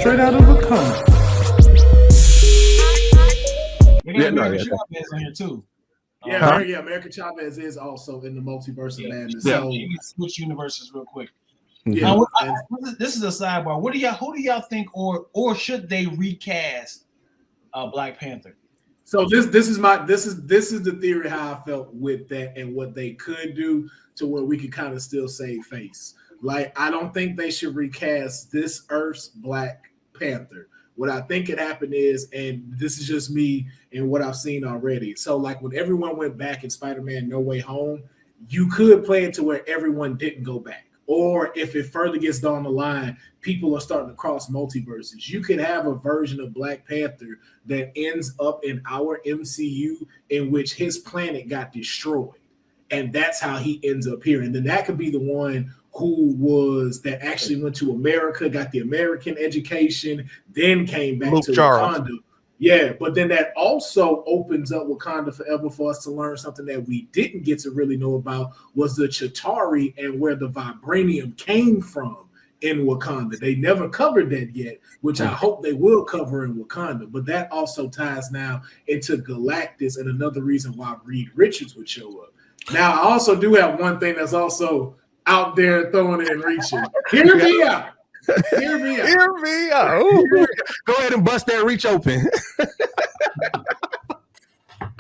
straight out of Wakanda. Chavez on here too. America Chavez is also in the multiverse of madness. So switch universes real quick. Yeah, this is a sidebar. Who do y'all think, or should they recast Black Panther? So this is the theory how I felt with that and what they could do to where we could kind of still save face. Like, I don't think they should recast this Earth's Black Panther. What I think could happen is, and this is just me and what I've seen already. So like when everyone went back in Spider-Man No Way Home, you could play it to where everyone didn't go back. Or if it further gets down the line, people are starting to cross multiverses. You could have a version of Black Panther that ends up in our MCU in which his planet got destroyed. And that's how he ends up here. And then that could be the one that actually went to America, got the American education, then came back to Wakanda. Yeah, but then that also opens up Wakanda forever for us to learn something that we didn't get to really know about was the Chitauri and where the vibranium came from in Wakanda. They never covered that yet, which I hope they will cover in Wakanda. But that also ties now into Galactus and another reason why Reed Richards would show up. Now, I also do have one thing that's also out there throwing it and reaching. Hear me out. Hear me out. Hear me out. Ooh. Go ahead and bust that reach open.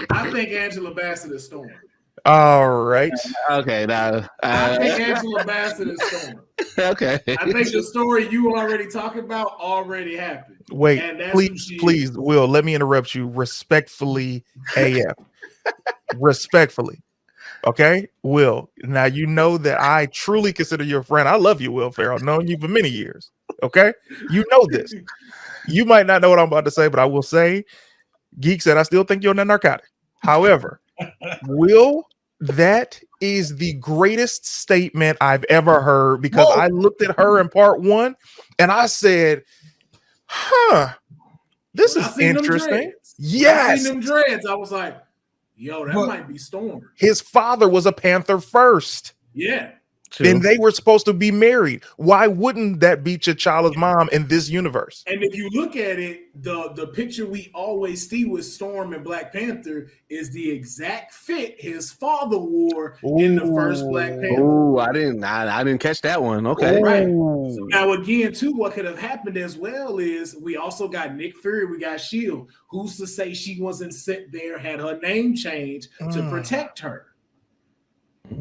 I think Angela Bassett is Storm. All right. Okay. Now, I think Angela Bassett is Storm. Okay. I think the story you already talking about already happened. Wait, please, Will, let me interrupt you respectfully, AF. Respectfully. Okay, Will. Now you know that I truly consider you a friend. I love you, Will Pharaoh. I've known you for many years. Okay, you know this. You might not know what I'm about to say, but I will say, Geek said I still think you're on a narcotic. However, Will, that is the greatest statement I've ever heard because I looked at her in part one and I said, this is interesting. Yes, I seen them dreads. I was like, yo, that might be Storm. His father was a Panther first. Yeah. And they were supposed to be married. Why wouldn't that be T'Challa's mom in this universe? And if you look at it, the picture we always see with Storm and Black Panther is the exact fit his father wore in the first Black Panther. Oh, I didn't catch that one. Okay. Right. So now again, too, what could have happened as well is we also got Nick Fury, we got Shield. Who's to say she wasn't sent there, had her name changed to protect her?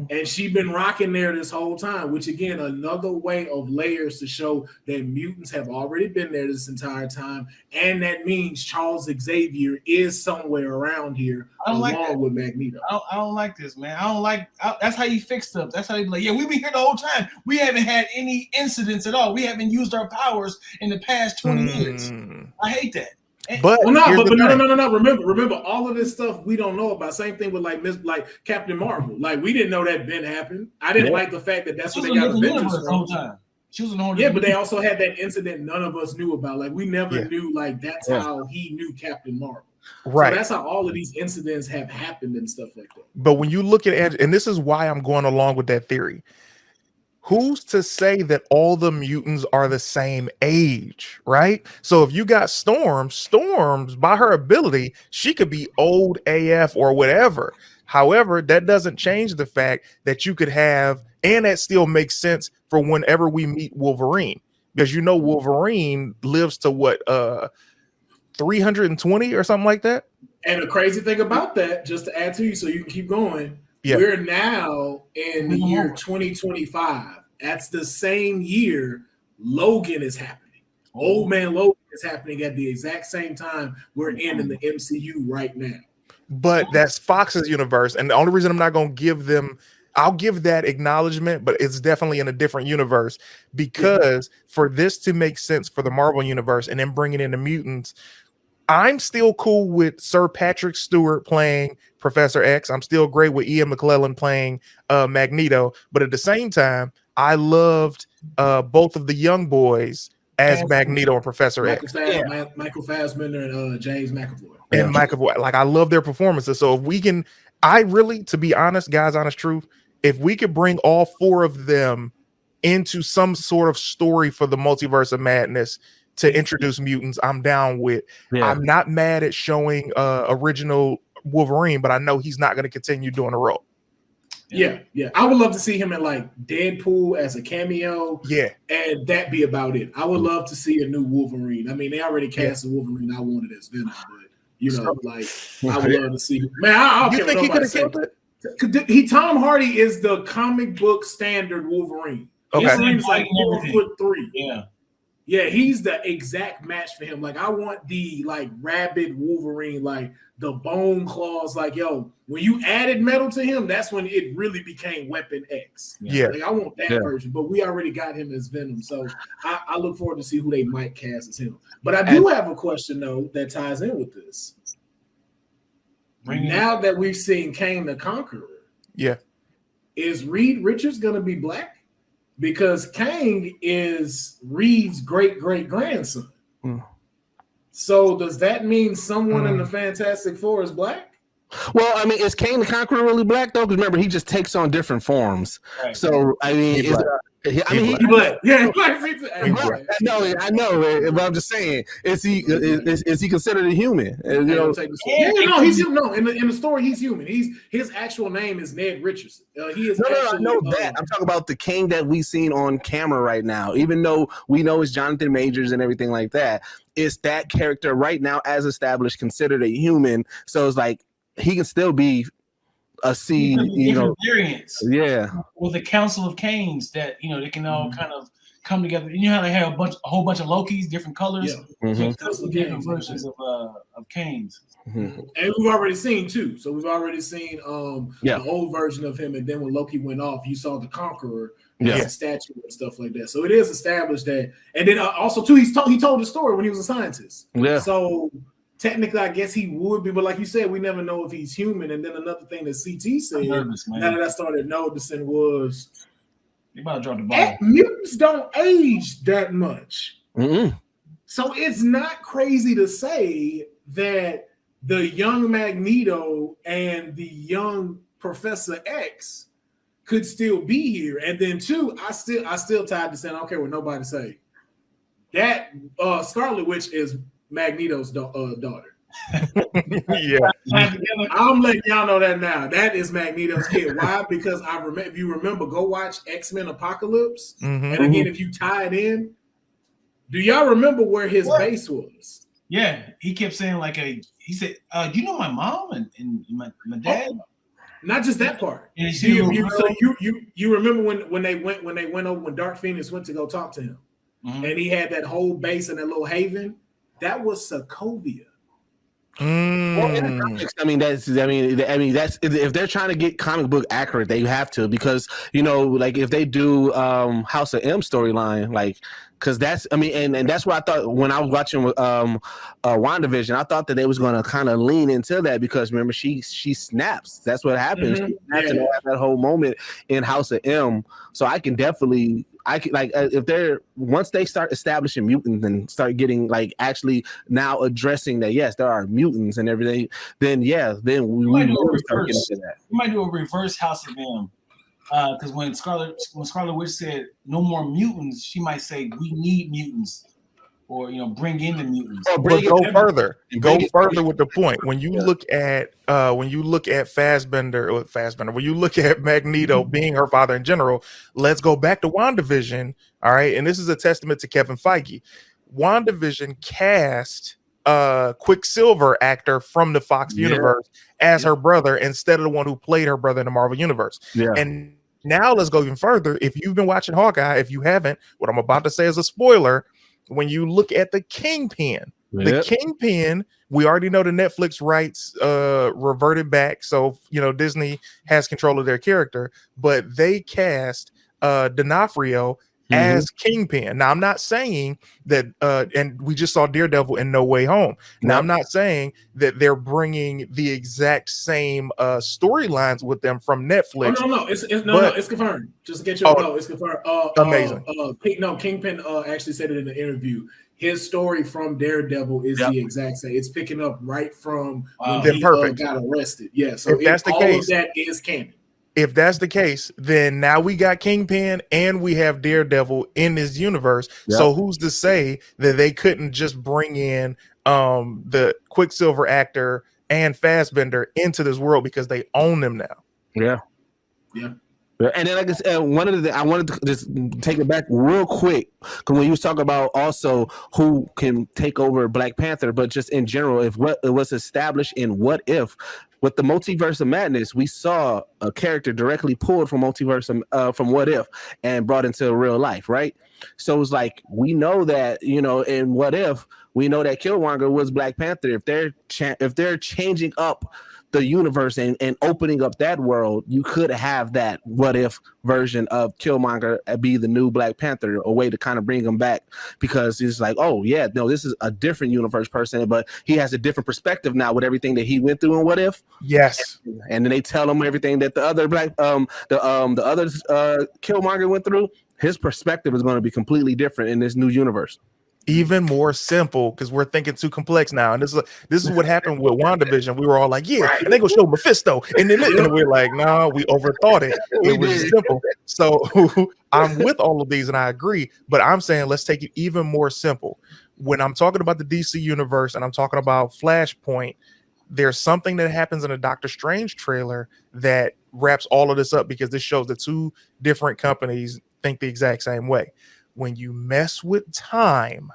And she's been rocking there this whole time, which again, another way of layers to show that mutants have already been there this entire time. And that means Charles Xavier is somewhere around here along with Magneto. I don't like this, man. That's how you fix stuff. That's how you be like, yeah, we've been here the whole time. We haven't had any incidents at all. We haven't used our powers in the past 20 years. I hate that. But no. Remember, all of this stuff we don't know about. Same thing with like Captain Marvel. Like we didn't know that Ben happened. I didn't like the fact that that's what they got Avengers the whole time. She was an whole but they also had that incident none of us knew about. Like we never knew. Like that's how he knew Captain Marvel. Right. So that's how all of these incidents have happened and stuff like that. But when you look at and this is why I'm going along with that theory. Who's to say that all the mutants are the same age, right? So if you got Storms by her ability, she could be old AF or whatever. However, that doesn't change the fact that you could have, and that still makes sense for whenever we meet Wolverine, because you know Wolverine lives to what 320 or something like that. And the crazy thing about that, just to add to you, so you can keep going. Yeah. We're now in the year 2025. That's the same year Logan is happening. Old Man Logan is happening at the exact same time we're in the MCU right now. But that's Fox's universe. And the only reason I'm not going to give them, I'll give that acknowledgement, but it's definitely in a different universe because for this to make sense for the Marvel universe and then bringing in the mutants, I'm still cool with Sir Patrick Stewart playing Professor X. I'm still great with Ian McKellen playing Magneto. But at the same time, I loved both of the young boys as Magneto and Professor X. Michael Fassbender and James McAvoy. And McAvoy. Like, I love their performances. So if we can, to be honest, guys, honest truth, if we could bring all four of them into some sort of story for the Multiverse of Madness, to introduce mutants, I'm down with. Yeah. I'm not mad at showing original Wolverine, but I know he's not going to continue doing the role. Yeah. I would love to see him in like Deadpool as a cameo. Yeah. And that be about it. I would love to see a new Wolverine. I mean, they already cast the Wolverine I wanted as Venom, but you know, like I would love to see. Man, I don't You care think he what could have nobody killed says. it? Tom Hardy is the comic book standard Wolverine. Okay. Wolverine's like 4'3". Yeah, he's the exact match for him. Like, I want the like rabid Wolverine, like the bone claws. Like, yo, when you added metal to him, that's when it really became Weapon X. Yeah. Like, I want that version, but we already got him as Venom. So I look forward to see who they might cast as him. But I do have a question though that ties in with this. Now that we've seen Kang the Conqueror, is Reed Richards gonna be black? Because Kang is Reed's great-great-grandson. So does that mean someone in the Fantastic Four is black? Well, I mean, is Kang the Conqueror really black though? Because remember, he just takes on different forms. Right. So I mean, He black. He black. Yeah, I know, but I'm just saying, is he considered a human? You know, he's human. No, in the story, he's human. His actual name is Ned Richardson. He is I know that. I'm talking about the King that we've seen on camera right now. Even though we know it's Jonathan Majors and everything like that, is that character right now, as established, considered a human? So it's like he can still be a seed, you know, variants. Yeah. With a council of Kangs that, you know, they can all kind of come together. You know how they have a whole bunch of Lokis, different colors, different versions of Kangs. And we've already seen two. So we've already seen the old version of him, and then when Loki went off, you saw the Conqueror as a statue and stuff like that. So it is established that, and then also too, he told the story when he was a scientist. Yeah. So technically, I guess he would be, but like you said, we never know if he's human. And then another thing that CT said, now that I started noticing, was you about to drop the ball. Mutants don't age that much. So it's not crazy to say that the young Magneto and the young Professor X could still be here. And then two, I still tied to saying, I don't care what nobody say. That Scarlet Witch is Magneto's daughter. I'm letting y'all know that now. That is Magneto's kid. Why? Because if you remember, go watch X-Men Apocalypse. And again, if you tie it in, do y'all remember where his base was? Yeah, he kept saying he said, you know my mom and my dad? Oh, not just that part. So you remember when they went over when Dark Phoenix went to go talk to him, and he had that whole base in that little haven. That was Sokovia. Well, in the comics, I mean that's if they're trying to get comic book accurate, they have to, because you know, like if they do House of M storyline, like because that's and that's what I thought when I was watching WandaVision. I thought that they was going to kind of lean into that, because remember she snaps. That's what happens. She snaps and have that whole moment in House of M. So I can if they're once they start establishing mutants and start getting like actually now addressing that yes there are mutants and everything, then we might start getting to that. We might do a reverse House of M, because when Scarlet Witch said no more mutants, she might say we need mutants, or you know, bring in the mutants. But go further with the point. When you look at Fassbender, when you look at Magneto being her father in general, let's go back to WandaVision. All right, and this is a testament to Kevin Feige. WandaVision cast Quicksilver actor from the Fox universe as her brother instead of the one who played her brother in the Marvel universe. And now let's go even further. If you've been watching Hawkeye, if you haven't, what I'm about to say is a spoiler. When you look at the Kingpin, we already know the Netflix rights reverted back. So, you know, Disney has control of their character, but they cast D'Onofrio as Kingpin. Now, I'm not saying that, and we just saw Daredevil in No Way Home. Now, I'm not saying that they're bringing the exact same storylines with them from Netflix. No, it's confirmed. Just to get you it's confirmed. Amazing. Kingpin actually said it in the interview. His story from Daredevil is the exact same. It's picking up right from when he got arrested. Yeah, so if that's the case, all of that is canon. if that's the case, then now we got Kingpin and we have Daredevil in this universe. Yep. So who's to say that they couldn't just bring in the Quicksilver actor and Fassbender into this world because they own them now? Yeah. And then, like I said, one of the I wanted to just take it back real quick because when you was talking about also who can take over Black Panther, but just in general, if what it was established in What If, with the Multiverse of Madness, we saw a character directly pulled from from What If and brought into real life, right? So it's like we know that in What If we know that Killmonger was Black Panther. If they're changing up the universe and opening up that world, you could have that What If version of Killmonger be the new Black Panther, a way to kind of bring him back, because it's like, oh yeah, no, this is a different universe person, but he has a different perspective now with everything that he went through in What If. Yes. And then they tell him everything that the other Killmonger went through. His perspective is going to be completely different in this new universe. Even more simple, because we're thinking too complex now. And this is what happened with WandaVision. We were all like, yeah, and they go show Mephisto. And then we're like, no, we overthought it. It was simple. So I'm with all of these and I agree, but I'm saying let's take it even more simple. When I'm talking about the DC universe and I'm talking about Flashpoint, there's something that happens in a Doctor Strange trailer that wraps all of this up, because this shows that two different companies think the exact same way. When you mess with time,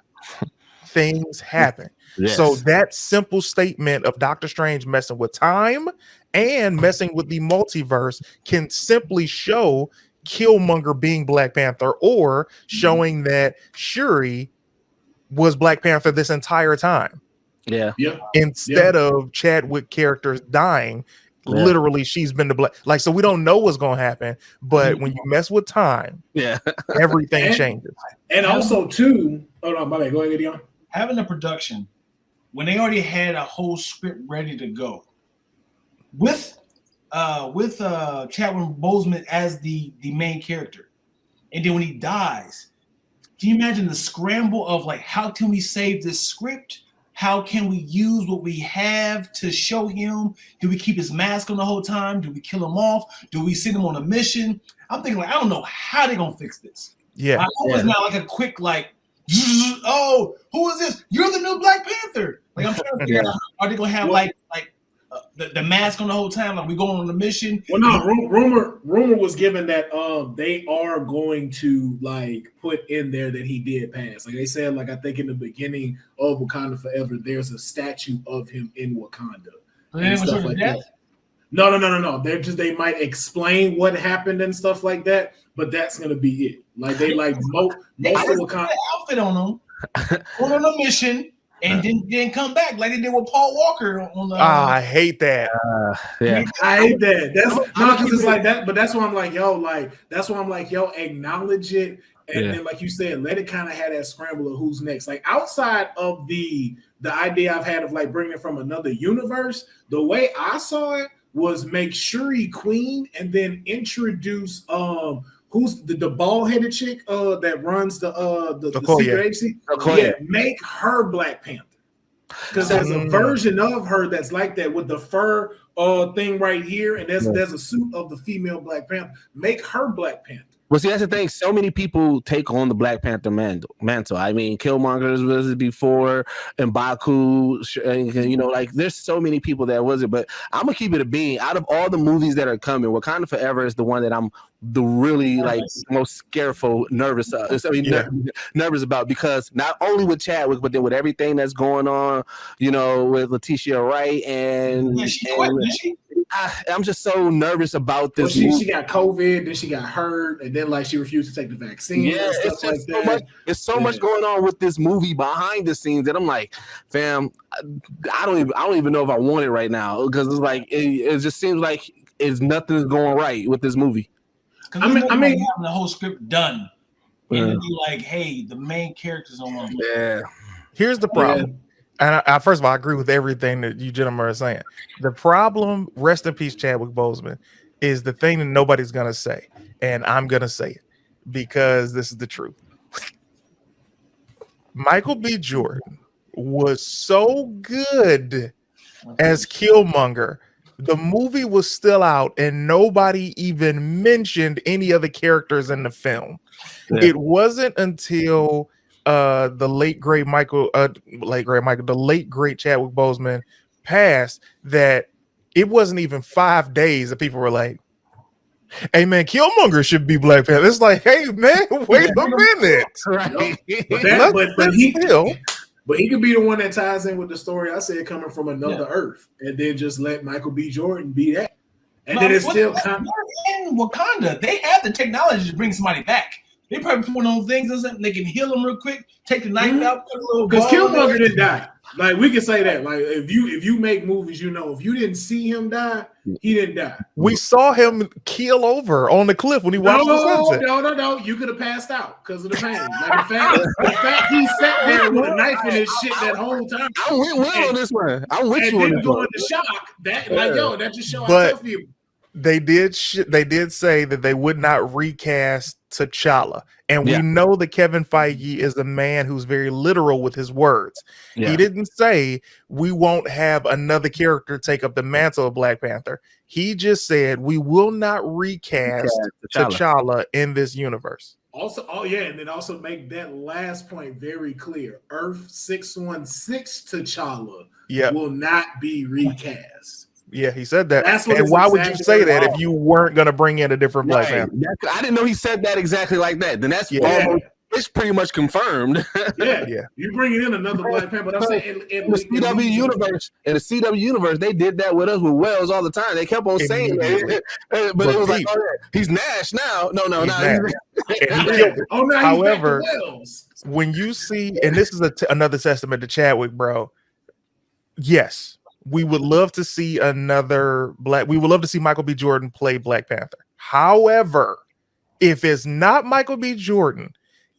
things happen. Yes. So that simple statement of Doctor Strange messing with time and messing with the multiverse can simply show Killmonger being Black Panther, or showing that Shuri was Black Panther this entire time. Yeah. Instead of Chadwick characters dying, literally she's been the Black. Like, so we don't know what's going to happen, but when you mess with time, everything changes. And also too, hold on, my bad. Go ahead, Dion. Having a production when they already had a whole script ready to go with Chadwick Boseman as the main character, and then when he dies, can you imagine the scramble of like, how can we save this script? How can we use what we have to show him? Do we keep his mask on the whole time? Do we kill him off? Do we send him on a mission? I'm thinking, like, I don't know how they're gonna fix this. Yeah. I hope it's not like a quick, like, oh, who is this? You're the new Black Panther. Like, I'm trying to figure out, are they gonna have the mask on the whole time? Like, we going on a mission? Well, no, rumor was given that they are going to like put in there that he did pass. Like they said, like I think in the beginning of Wakanda Forever, there's a statue of him in Wakanda and stuff like that. No. They might explain what happened and stuff like that, but that's gonna be it. Like they like most of Wakanda outfit on them, on a mission. And then come back like they did with Paul Walker on the. I hate that. I hate that. That's not because it's like that, but that's why I'm like, yo, acknowledge it, and then like you said, let it kind of have that scramble of who's next. Like outside of the idea I've had of like bringing it from another universe, the way I saw it was make Shuri queen and then introduce who's the bald-headed chick that runs the secret agency? Yeah, make her Black Panther. Because there's a version of her that's like that with the fur thing right here, and there's a suit of the female Black Panther. Make her Black Panther. Well, see, that's the thing. So many people take on the Black Panther mantle. I mean, Killmonger was it before, and Baku, like there's so many people that was it. But I'm gonna keep it a bean. Out of all the movies that are coming, Wakanda Forever is the one that I'm really most nervous about, because not only with Chadwick, but then with everything that's going on, with Letitia Wright and I'm just so nervous about this. Well, she got COVID, then she got hurt, and then like she refused to take the vaccine. Yeah, and stuff like that. There's so much going on with this movie behind the scenes that I'm like, fam, I don't even know if I want it right now, because it's like it just seems like nothing's going right with this movie. I mean, having the whole script done, and be like, hey, the main character's on one. Yeah. Here's the problem. And I first of all, I agree with everything that you gentlemen are saying. The problem, rest in peace, Chadwick Boseman, is the thing that nobody's going to say. And I'm going to say it because this is the truth. Michael B. Jordan was so good as Killmonger The movie was still out, and nobody even mentioned any other characters in the film. Yeah. It wasn't until the late great Chadwick Boseman passed that it wasn't even 5 days that people were like, "Hey man, Killmonger should be Black Panther." It's like, hey man, wait a minute. Right. But he could be the one that ties in with the story I said coming from another Earth, and then just let Michael B. Jordan be that. And then it's still in Wakanda. They have the technology to bring somebody back. They probably put one of those things or something. They can heal them real quick. Take the knife out. Because Killmonger didn't die. Like we can say that. Like if you make movies, you know, if you didn't see him die, he didn't die. We saw him keel over on the cliff when he watched the sunset. No. You could have passed out because of the pain. Like the fact he sat there with a knife in his shit that whole time. I'm with Will on this one. I'm with you on this one. The shock. That just show how tough you. They did say that they would not recast T'Challa. And we know that Kevin Feige is a man who's very literal with his words. Yeah. He didn't say we won't have another character take up the mantle of Black Panther. He just said we will not recast T'Challa in this universe. Also, and then also make that last point very clear. Earth 616 T'Challa will not be recast. Yeah, he said that. And why would you say that if you weren't going to bring in a different Black Panther? I didn't know he said that exactly like that. Then that's almost, it's pretty much confirmed. You bringing in another Black Panther. But I'm saying in the CW universe, they did that with us with Wells all the time. They kept on saying that, but it was like, he's Nash now. No. However, when you see, and this is another testament to Chadwick, bro. Yes. We would love to see we would love to see Michael B. Jordan play Black Panther. However, if it's not Michael B. Jordan,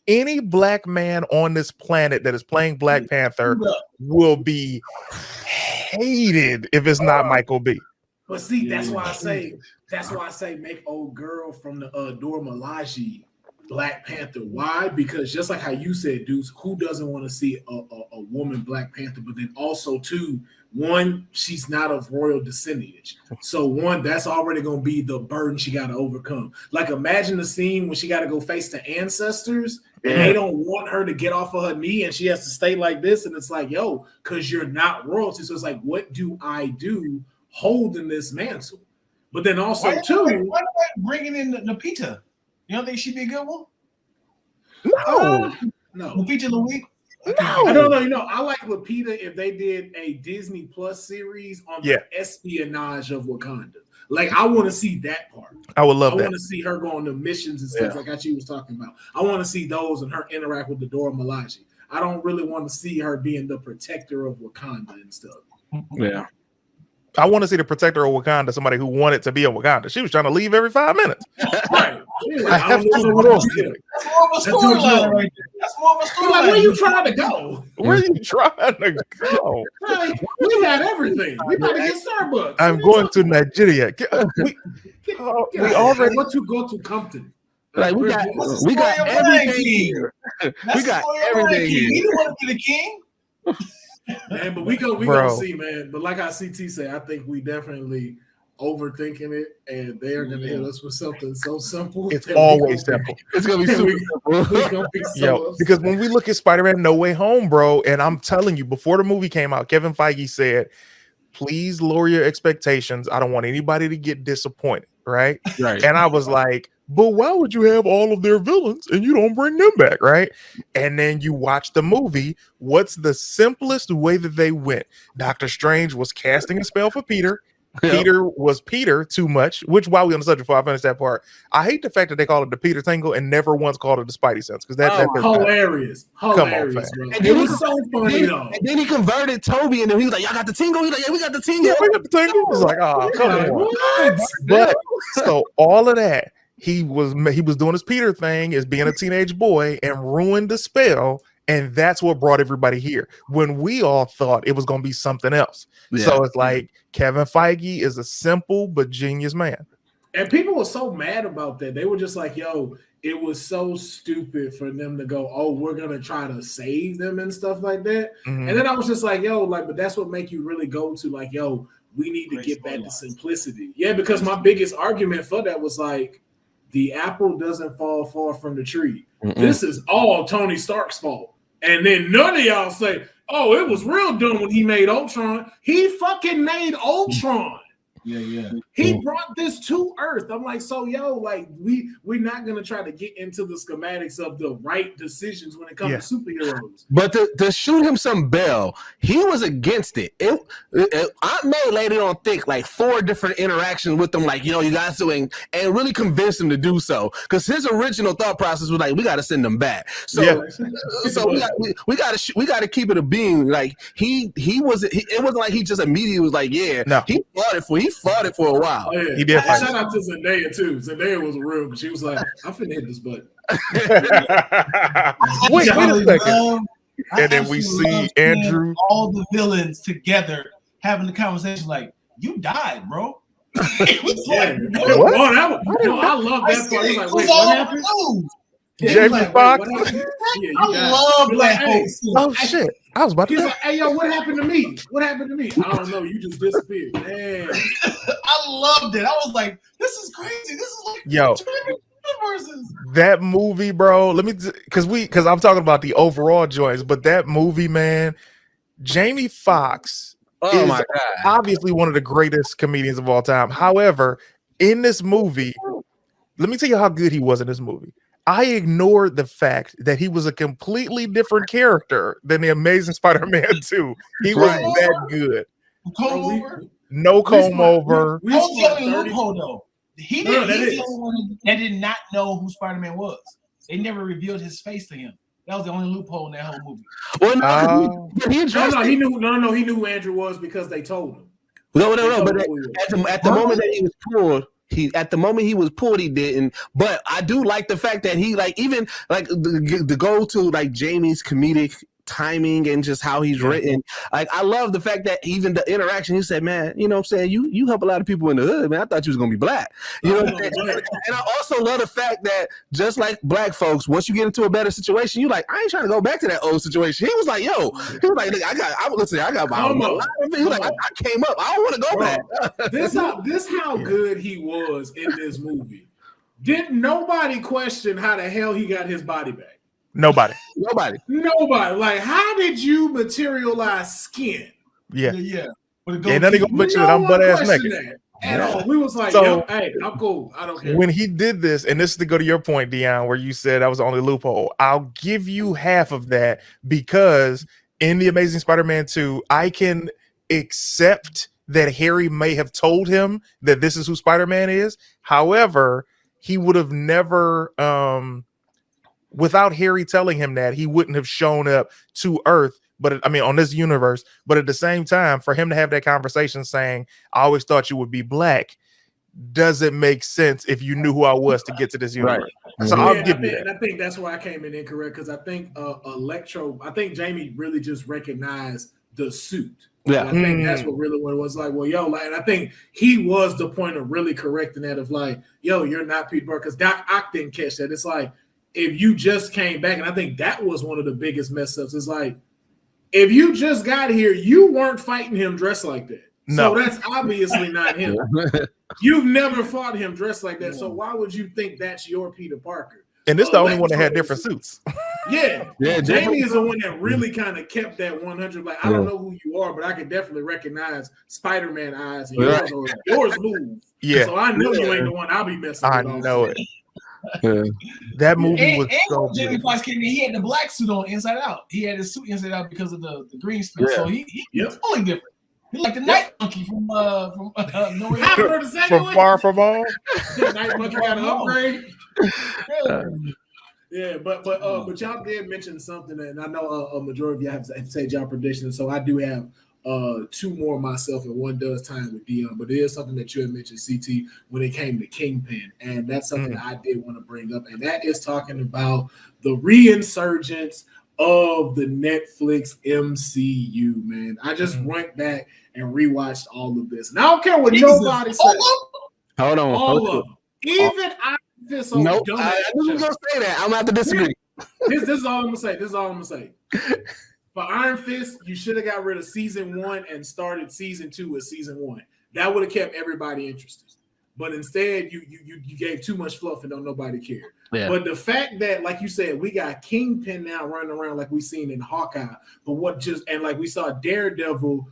any black man on this planet that is playing Black Panther will be hated if it's not Michael B. But see, that's why I say make old girl from the Dora Milaje Black Panther. Why? Because just like how you said, Deuce, who doesn't want to see a woman Black Panther? But then also too, one, she's not of royal descendanage. So one, that's already going to be the burden she got to overcome. Like imagine the scene when she got to go face the ancestors and they don't want her to get off of her knee and she has to stay like this. And it's like, yo, because you're not royalty. So it's like, what do I do holding this mantle? But then also why do I bringing in Lupita? You don't think she'd be a good one? No. Lupita Louis? No, I don't know. You know, I like Lupita if they did a Disney Plus series on the espionage of Wakanda. Like, I want to see that part. I would love that. I want to see her go on the missions and stuff like she was talking about. I want to see those and her interact with the Dora Milaje. I don't really want to see her being the protector of Wakanda and stuff. Yeah. I want to see the protector of Wakanda, somebody who wanted to be in Wakanda. She was trying to leave every 5 minutes. Right. I have That's more of a storyline right there. That's more of a storyline. Like, where are you trying to go? Where are you trying to go? Like, we got everything. We about to get Starbucks. I'm going to Nigeria. We already want to go to Compton. Like we got everything here. We got everything here. You don't want to be the king. Man, but we gonna see, man. But like our CT say, I think we definitely overthinking it, and they're gonna hit us with something so simple. It's always simple. It's gonna be super simple. Because when we look at Spider-Man No Way Home, bro, and I'm telling you, before the movie came out, Kevin Feige said, "Please lower your expectations. I don't want anybody to get disappointed." Right. And I was like, but why would you have all of their villains and you don't bring them back, right? And then you watch the movie. What's the simplest way that they went? Doctor Strange was casting a spell for Peter. Peter was Peter too much, which while we on the subject before I finish that part, I hate the fact that they call it the Peter Tingle and never once called it the Spidey sense because that's hilarious. Come on, fam. And it was so funny though. And then he converted Toby and then he was like, y'all got the tingle? He's like, yeah, we got the tingle. Yeah, we got the tingle. I was like, oh, come on. What? But so all of that, he was doing his Peter thing as being a teenage boy and ruined the spell. And that's what brought everybody here when we all thought it was going to be something else. Yeah. So it's like Kevin Feige is a simple but genius man. And people were so mad about that. They were just like, yo, it was so stupid for them to go, oh, we're going to try to save them and stuff like that. Mm-hmm. And then I was just like, yo, like, but that's what make you really go to like, yo, we need to get back to simplicity. Yeah, because my biggest argument for that was like, the apple doesn't fall far from the tree. This is all Tony Stark's fault. And then none of y'all say, oh, it was real dumb when he made Ultron. He fucking made Ultron. Yeah. He brought this to Earth. I'm like, so like we're not gonna try to get into the schematics of the right decisions when it comes to superheroes. But to shoot him some bell, he was against it. Aunt May laid it on thick, like 4 different interactions with them, like, you guys doing, and really convinced him to do so. Because his original thought process was like, we got to send them back. So, we got to keep it a being. Like it wasn't like he just immediately was like, he fought it for a while. Oh, yeah. He did. Shout out to Zendaya too. Zendaya was real, but she was like, I'm finna hit this button. wait a second. And then we see Andrew, all the villains together having the conversation like, you died, bro. It was I love that part. He's like, wait, what happened? Jamie Foxx. I love that whole scene. Oh shit! I was about to. He's like, hey, yo, what happened to me? What happened to me? I don't know. You just disappeared. Man. I loved it. I was like, this is crazy. This is like universes. That movie, bro. Let me, because I'm talking about the overall joints, but that movie, man, Jamie Foxx is my God. obviously one of the greatest comedians of all time. However, in this movie, let me tell you how good he was in this movie. I ignored the fact that he was a completely different character than the Amazing Spider-Man 2. He was that good. No comb over. That was the only loophole, though. He's the only one that did not know who Spider-Man was. They never revealed his face to him. That was the only loophole in that whole movie. Well, he knew who Andrew was because they told him. No. But at the moment that he was pulled, he was pulled, he didn't. But I do like the fact that he even the go to like Jamie's comedic timing and just how he's written. Like, I love the fact that even the interaction, he said, man, you know what I'm saying? You help a lot of people in the hood, man. I thought you was gonna be black. You know what I'm saying? And I also love the fact that just like black folks, once you get into a better situation, you like, I ain't trying to go back to that old situation. He was like, I got my own. He was like, I came up. I don't want to go back. This how good he was in this movie. Did nobody question how the hell he got his body back? Nobody. Like, how did you materialize skin? Yeah. Ain't nothing gonna mention that I'm butt ass naked. At all. We was like, yo, hey, I'm cool. I don't care. When he did this, and this is to go to your point, Dion, where you said that was the only loophole. I'll give you half of that because in The Amazing Spider-Man 2, I can accept that Harry may have told him that this is who Spider-Man is. However, he would have never without Harry telling him that, he wouldn't have shown up to Earth, on this universe. But at the same time, for him to have that conversation saying, I always thought you would be black, doesn't make sense if you knew who I was to get to this universe. Right. So I'll give you that. I think that's where I came in incorrect, because I think Jamie really just recognized the suit. Yeah, I think that's what really what it was like. Well, and I think he was the point of really correcting that of like, you're not Peter Parker, because Doc Ock didn't catch that. It's like, if you just came back, and I think that was one of the biggest mess ups. It's like, if you just got here, you weren't fighting him dressed like that. No. So that's obviously not him. You've never fought him dressed like that. So why would you think that's your Peter Parker? And this is the only one that had different suits. Yeah. Jamie is the one that really kind of kept that 100. Like, I don't know who you are, but I can definitely recognize Spider-Man eyes. And yours move. Yeah. So I know you ain't the one I'll be messing with. I know it. That movie was so good. Jamie Foxx came in, he had the black suit on inside out. He had his suit inside out because of the green screen. So he was totally different. He's like the Night Monkey from Far From Home. The Night Monkey got an upgrade. But y'all did mention something, and I know a majority of you have said y'all predictions. So I do have 2 more myself, and one does time with Dion. But it is something that you had mentioned, CT, when it came to Kingpin, and that's something that I did want to bring up, and that is talking about the reinsurgence of the Netflix MCU. Man, I just went back and rewatched all of this, and I don't care what nobody says. Hold on, all of them. Even I this. Nope, I was gonna say that. I'm gonna have to disagree. This is all I'm gonna say. For Iron Fist, you should have got rid of season 1 and started season 2 with season 1. That would have kept everybody interested. But instead, you gave too much fluff and don't nobody care. Yeah. But the fact that, like you said, we got Kingpin now running around like we seen in Hawkeye, and like we saw Daredevil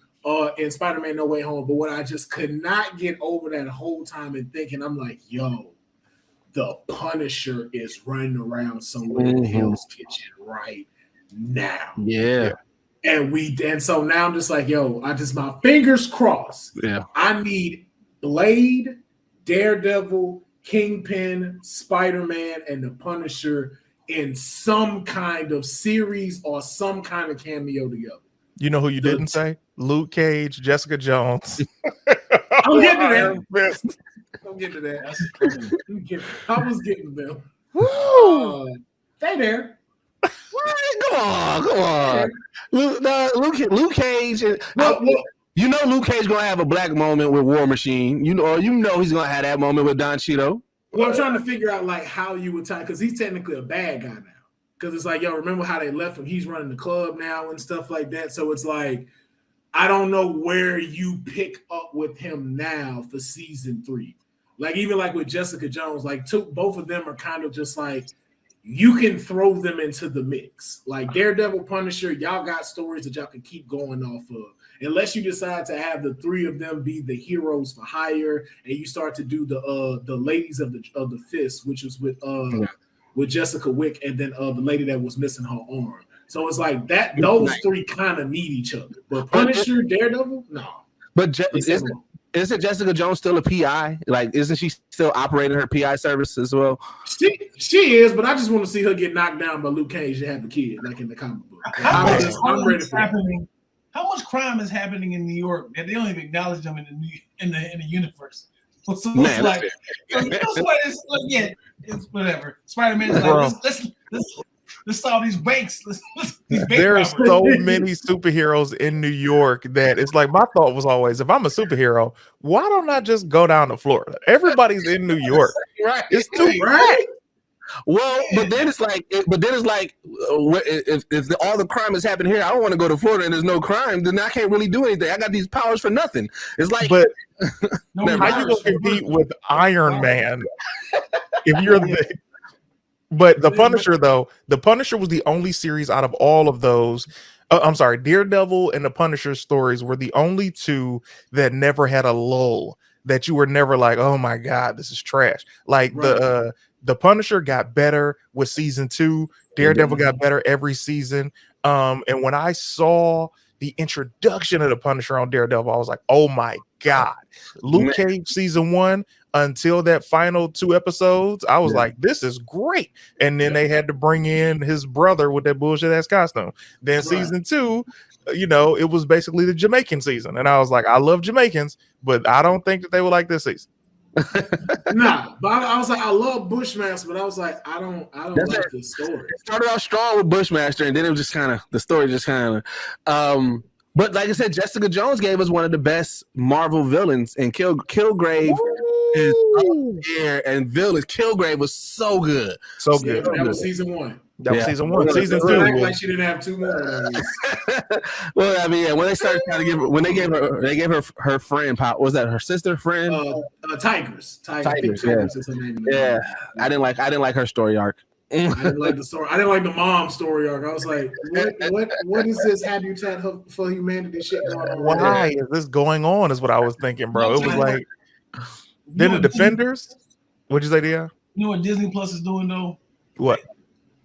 in Spider-Man No Way Home. But what I just could not get over that whole time and thinking, I'm like, yo, the Punisher is running around somewhere in Hell's Kitchen right now. Yeah. And so now I'm just like, yo, my fingers crossed. Yeah. I need Blade, Daredevil, Kingpin, Spider-Man, and the Punisher in some kind of series or some kind of cameo together. You know who you didn't say? Luke Cage, Jessica Jones. I'm getting to that. I'm getting to that. I was getting them. Stay there. Come on. Luke Cage. You know Luke Cage gonna have a black moment with War Machine. You know he's gonna have that moment with Don Cheeto. Well, I'm trying to figure out like how you would tie, because he's technically a bad guy now. Because it's like, yo, remember how they left him? He's running the club now and stuff like that. So it's like, I don't know where you pick up with him now for season 3. Like even like with Jessica Jones, like both of them are kind of just like, you can throw them into the mix. Like Daredevil, Punisher, y'all got stories that y'all can keep going off of. Unless you decide to have the 3 of them be the heroes for hire, and you start to do the ladies of the fist, which is with Jessica Wick, and then the lady that was missing her arm. So it's like that; those 3 kind of need each other. But Punisher, Daredevil, no. But isn't Jessica Jones still a PI? Like, isn't she still operating her PI service as well? She is, but I just want to see her get knocked down by Luke Cage and have a kid, like in the comic book. I'm ready for that. How much crime is happening in New York that they don't even acknowledge them in the universe? So it's like, it's whatever. Spider-Man is like, let's solve these banks. There are so many superheroes in New York that it's like, my thought was always, if I'm a superhero, why don't I just go down to Florida? Everybody's in New York. Right. It's too right. Well, but then it's like, if all the crime is happening here, I don't want to go to Florida and there's no crime, then I can't really do anything. I got these powers for nothing. It's like, but how you gonna compete with Iron Man if you're the? But the Punisher, though, the Punisher was the only series out of all of those. I'm sorry, Daredevil and the Punisher stories were the only 2 that never had a lull. That you were never like, oh my god, this is trash. Like the Punisher got better with season 2. Daredevil got better every season. And when I saw the introduction of the Punisher on Daredevil, I was like, oh my god. Luke Cage season 1 until that final 2 episodes, I was like, this is great. And then they had to bring in his brother with that bullshit ass costume. Then season 2, it was basically the Jamaican season. And I was like, I love Jamaicans, but I don't think that they were like this season. Nah, but I was like, I love Bushmaster, but I was like, I don't like this story. It started off strong with Bushmaster, and then it was just kind of the story just kind of. But like I said, Jessica Jones gave us one of the best Marvel villains, and Kilgrave is up here, and villains. Kilgrave was so good, so good. That was season 1. That was season 1. Season 2, like she didn't have 2 more. Well, I mean, when they started trying to they gave her friend, what was that her sister friend? Tigers. Tigers, is her name. Yeah, I didn't like her story arc. I didn't like the story. I didn't like the mom story arc. I was like, what is this Habitat for Humanity shit going on? Why is this going on? Is what I was thinking, bro. It was like, then the Defenders. What'd you say, Dion? You know what Disney Plus is doing though? What?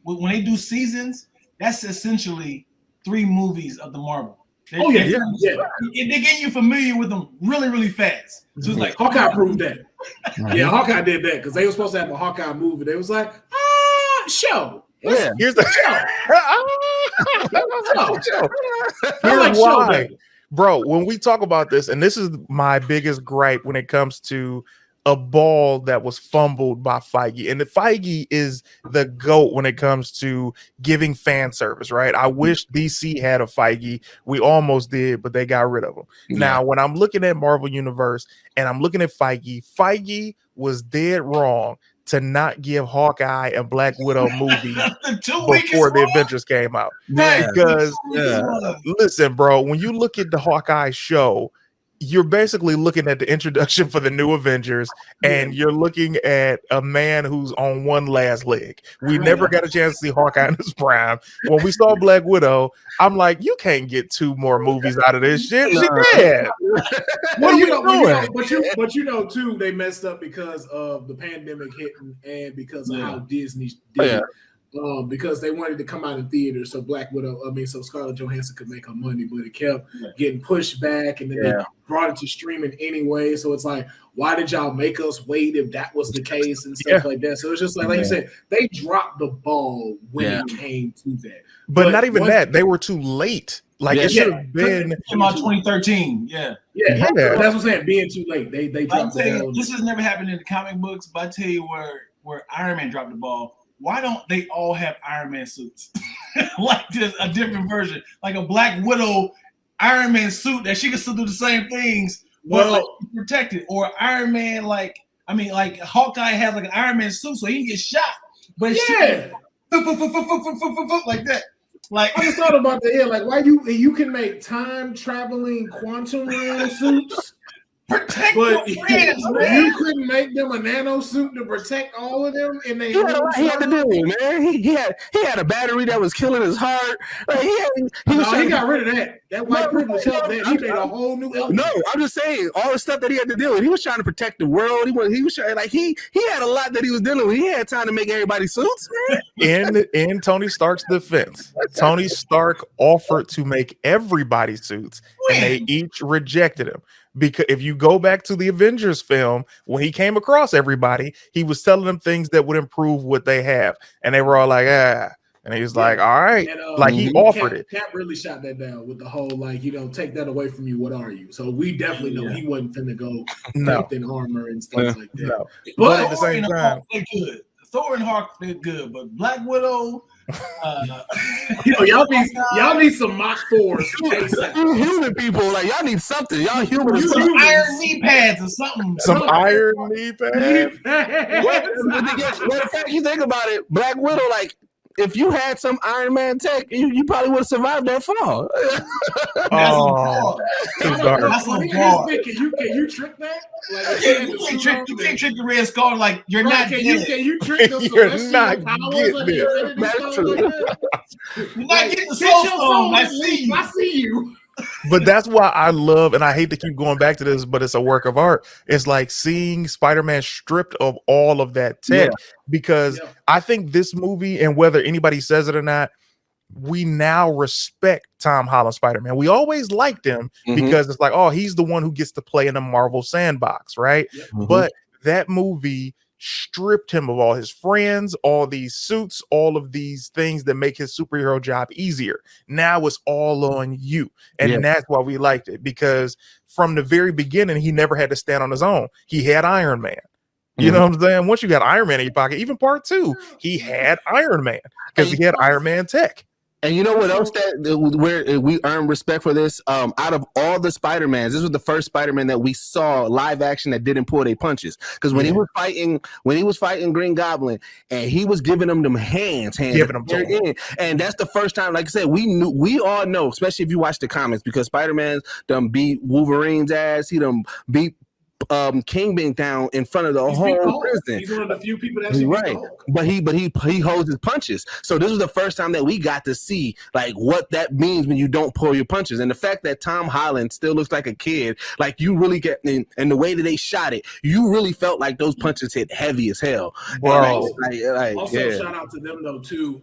When they do seasons, that's essentially 3 movies of the Marvel. They're getting you familiar with them really, really fast. So it's like Hawkeye proved that. Yeah, Hawkeye did that because they were supposed to have a Hawkeye movie. They was like, show. Yeah, here's the show. Here's why, bro. When we talk about this, and this is my biggest gripe when it comes to a ball that was fumbled by Feige. And the Feige is the GOAT when it comes to giving fan service, right? I wish DC had a Feige. We almost did, but they got rid of him. Yeah. Now, when I'm looking at Marvel Universe and I'm looking at Feige was dead wrong to not give Hawkeye and Black Widow movies the 2 weekest before the one? Avengers came out. Yeah. Because Yeah. listen, bro, when you look at the Hawkeye show, you're basically looking at the introduction for the new Avengers, and you're looking at a man who's on one last leg. We never got a chance to see Hawkeye in his prime. When we saw Black Widow, I'm like, you can't get 2 more movies out of this shit. She dead. What are you doing? But you know, too, they messed up because of the pandemic hitting and because of how Disney did it. Because they wanted to come out in theaters, so so Scarlett Johansson could make her money, but it kept getting pushed back, and then they brought it to streaming anyway. So it's like, why did y'all make us wait if that was the case and stuff like that? So it's just like you said, they dropped the ball when it came to that. But not even that, they were too late. Like it should have been came out 2013. That's what I'm saying. Being too late, they dropped the ball. This has never happened in the comic books, but I tell you where Iron Man dropped the ball. Why don't they all have Iron Man suits? Like just a different version, like a Black Widow Iron Man suit that she can still do the same things, but like protected. Or Iron Man, like Hawkeye has like an Iron Man suit, so he can get shot, but like that. Like I just thought about that. Like why you can make time traveling quantum realm suits. Protect but your friends, man. You couldn't make them a nano suit to protect all of them, and they he had to do it, man. He had a battery that was killing his heart. Like, he got rid of that. That white privilege helped that. He made a whole new element. No, I'm just saying all the stuff that he had to deal with. He was trying to protect the world. He was trying, like he had a lot that he was dealing with. He had time to make everybody suits, man. In Tony Stark's defense, Tony Stark offered to make everybody suits, and they each rejected him. Because if you go back to the Avengers film, when he came across everybody, he was telling them things that would improve what they have. And they were all like, And he was like, all right. And, he offered it. Cap really shot that down with the whole, take that away from you. What are you? So we definitely know he wasn't finna go in armor and stuff like that. No. But at the same time, good. Thor and Hawk did good, but Black Widow... y'all need some Mach 4s. Human people, like y'all need something. Y'all human. Some iron knee pads or something. Some iron knee pads. What the fact you think about it, Black Widow, like if you had some Iron Man tech, you probably would have survived that fall. Too dark. Can you trick that? You can't trick the Red Skull. Like you're not. Can you trick them? You're not getting it. That's true. You're not getting the soul stone. I see you. But that's why I love, and I hate to keep going back to this, but it's a work of art. It's like seeing Spider-Man stripped of all of that tech, because I think this movie, and whether anybody says it or not, we now respect Tom Holland Spider-Man. We always liked him because it's like, oh, he's the one who gets to play in the Marvel sandbox, right? But that movie stripped him of all his friends, all these suits, all of these things that make his superhero job easier. Now it's all on you. And that's why we liked it, because from the very beginning, he never had to stand on his own. He had Iron Man. You know what I'm saying? Once you got Iron Man in your pocket, even part 2, he had Iron Man because he had Iron Man tech. And you know what else where we earn respect for this? Out of all the Spider-Mans, this was the first Spider-Man that we saw live action that didn't pull their punches. Because when he was fighting Green Goblin, and he was giving them hands, giving them to him. And that's the first time, like I said, we all know, especially if you watch the comics, because Spider-Man's done beat Wolverine's ass, he done beat Kingpin down in front of the whole prison. He's one of the few people that actually but he holds his punches. So this was the first time that we got to see like what that means when you don't pull your punches. And the fact that Tom Holland still looks like a kid, like you really get and the way that they shot it, you really felt like those punches hit heavy as hell. Bro. Shout out to them though too,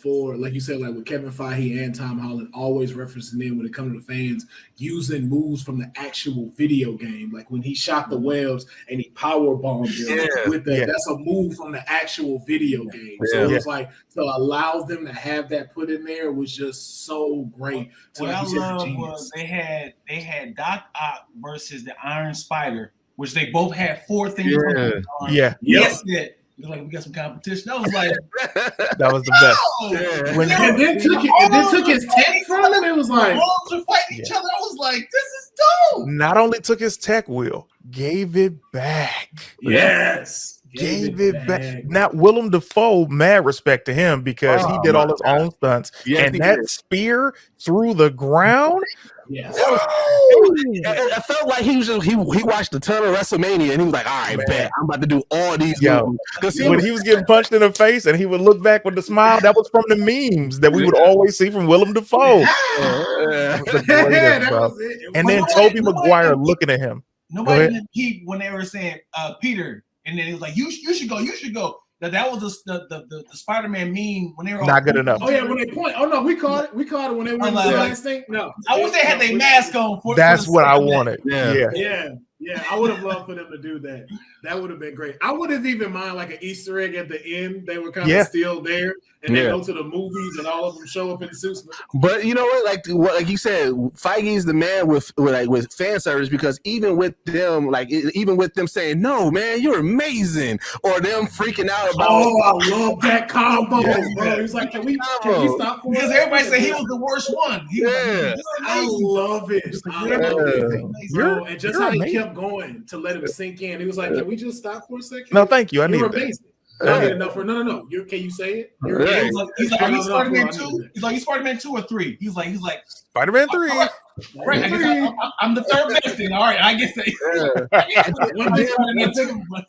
for like you said, like with Kevin Feige and Tom Holland always referencing them when it comes to the fans using moves from the actual video game. Like when he shot the webs and he power bombed them with that. That's a move from the actual video game. So it was like to allow them to have that put in there was just so great. What I love was they had Doc Ock versus the Iron Spider, which they both had 4 things. Yes, like we got some competition. I was like, that was the best. When they took his tech from him, it was like to fight each other. I was like, this is dope. Not only took his tech, Will gave it back. Yes. gave it back. Now, Willem Dafoe, mad respect to him because he did all his own stunts. Yes, and that spear through the ground. Yes. It felt like he watched a ton of WrestleMania and he was like, all right, bet I'm about to do all these moves. Because when he was getting punched in the face and he would look back with a smile, that was from the memes that we would always see from Willem Dafoe. And then Tobey Maguire looking at him. Nobody didn't peep when they were saying Peter, and then he was like, "You should go." That was the Spider-Man meme when they were not good enough. Oh yeah, when they point. Oh no, we caught it. We caught it when they were in the last thing. No, I wish they had their mask on. That's what I wanted. Yeah. I would have loved for them to do that. That would have been great. I would have even mind like an Easter egg at the end. They were kind of still there, and they go to the movies, and all of them show up in suits. But you know what? Like you said, Feige's the man with fan service, because even with them saying, "No, man, you're amazing," or them freaking out about, "Oh, I love that combo, bro." He's like, "Can we stop?" Because everybody said he was the worst one. I love it. Bro, and just how he kept going to let him sink in. He was like, "Can we just stop for a second?" No, thank you. I need amazing. No. Can you say it? He's like, "Are you Spider-Man 2?" He's like, "You Spider-Man 2 or 3?" He's like, Spider-Man 3. Right, I guess I'm the third best thing. All right, I guess.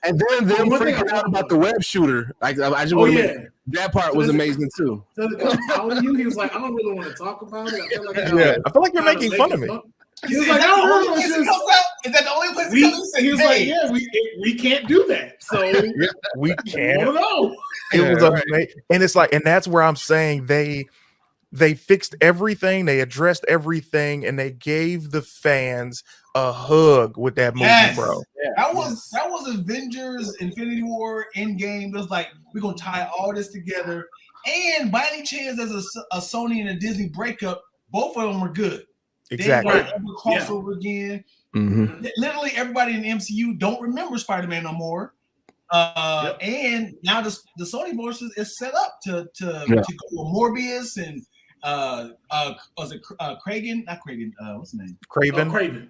And then them freaking out about the web shooter. Like I just want to make that part was amazing too. So he was like, "I don't really want to talk about it. I feel like you're making fun of me." He was like, "I don't really is that the only place it comes out?" He was like, "Yeah, we can't do that. So we can't." I don't know. It was amazing, and it's like, and that's where I'm saying they fixed everything, they addressed everything, and they gave the fans a hug with that movie, bro. That was Avengers, Infinity War, Endgame. It was like, we're gonna tie all this together. And by any chance, there's a Sony and a Disney breakup, both of them were good. Exactly. They ever crossover again. Mm-hmm. Literally, everybody in the MCU don't remember Spider-Man no more. And now the Sony versus is set up to go with Morbius and was it Craven? Not Craven. What's his name? Craven.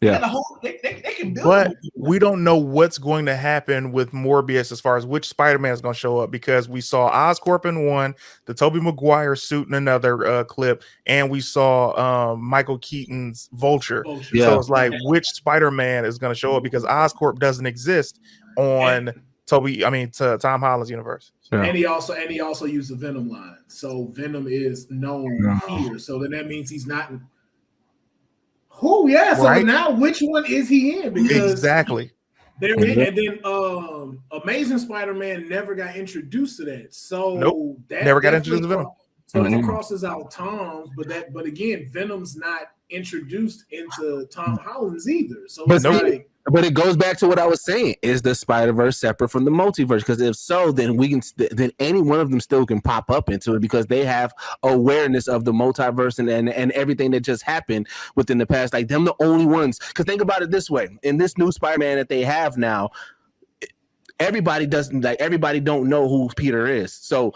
Yeah. They can build. But we don't know what's going to happen with Morbius as far as which Spider-Man is going to show up, because we saw Oscorp in one, the Tobey Maguire suit in another clip, and we saw Michael Keaton's Vulture. So it's like, which Spider-Man is going to show up, because Oscorp doesn't exist on Tom Holland's universe. Yeah. And he also used the Venom line. So Venom is known here. So then that means he's not. So now which one is he in? Because exactly. And then Amazing Spider-Man never got introduced to that. So that never got introduced to Venom. So it crosses out Tom's, but again, Venom's not introduced into Tom Holland's either. So but it goes back to what I was saying: is the Spider-Verse separate from the multiverse? Because if so, then then any one of them still can pop up into it, because they have awareness of the multiverse and everything that just happened within the past. Like, them the only ones. Because think about it this way: in this new Spider-Man that they have now, everybody don't know who Peter is. So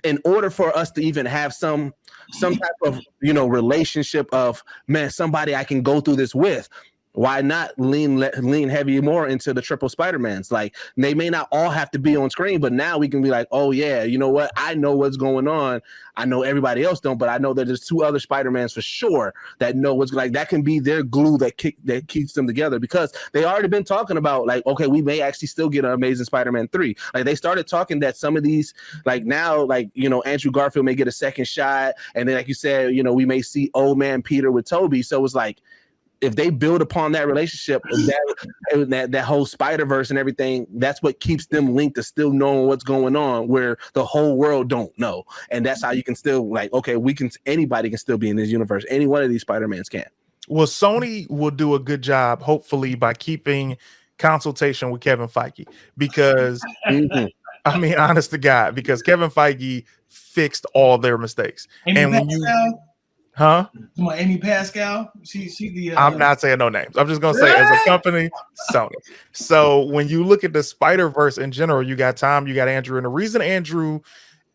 in order for us to even have some type of relationship of, man, somebody I can go through this with, why not lean heavy more into the triple Spider-Mans? Like, they may not all have to be on screen, but now we can be like, oh yeah, you know what? I know what's going on. I know everybody else don't, but I know that there's two other Spider-Mans for sure that know what's like. That can be their glue that keeps them together, because they already been talking about, like, okay, we may actually still get an Amazing Spider-Man 3. Like, they started talking that some of these, like, now, like, Andrew Garfield may get a second shot, and then, like you said, we may see old man Peter with Toby. So it's like, if they build upon that relationship, that whole Spider-Verse and everything, that's what keeps them linked to still knowing what's going on, where the whole world don't know. And that's how you can still, like, okay, anybody can still be in this universe. Any one of these Spider-Mans can. Well, Sony will do a good job, hopefully, by keeping consultation with Kevin Feige, because I mean, honest to God, because Kevin Feige fixed all their mistakes. And when Amy Pascal, she the. I'm not saying no names. I'm just gonna say, as a company, Sony. So when you look at the Spider-Verse in general, you got Tom, you got Andrew, and the reason Andrew,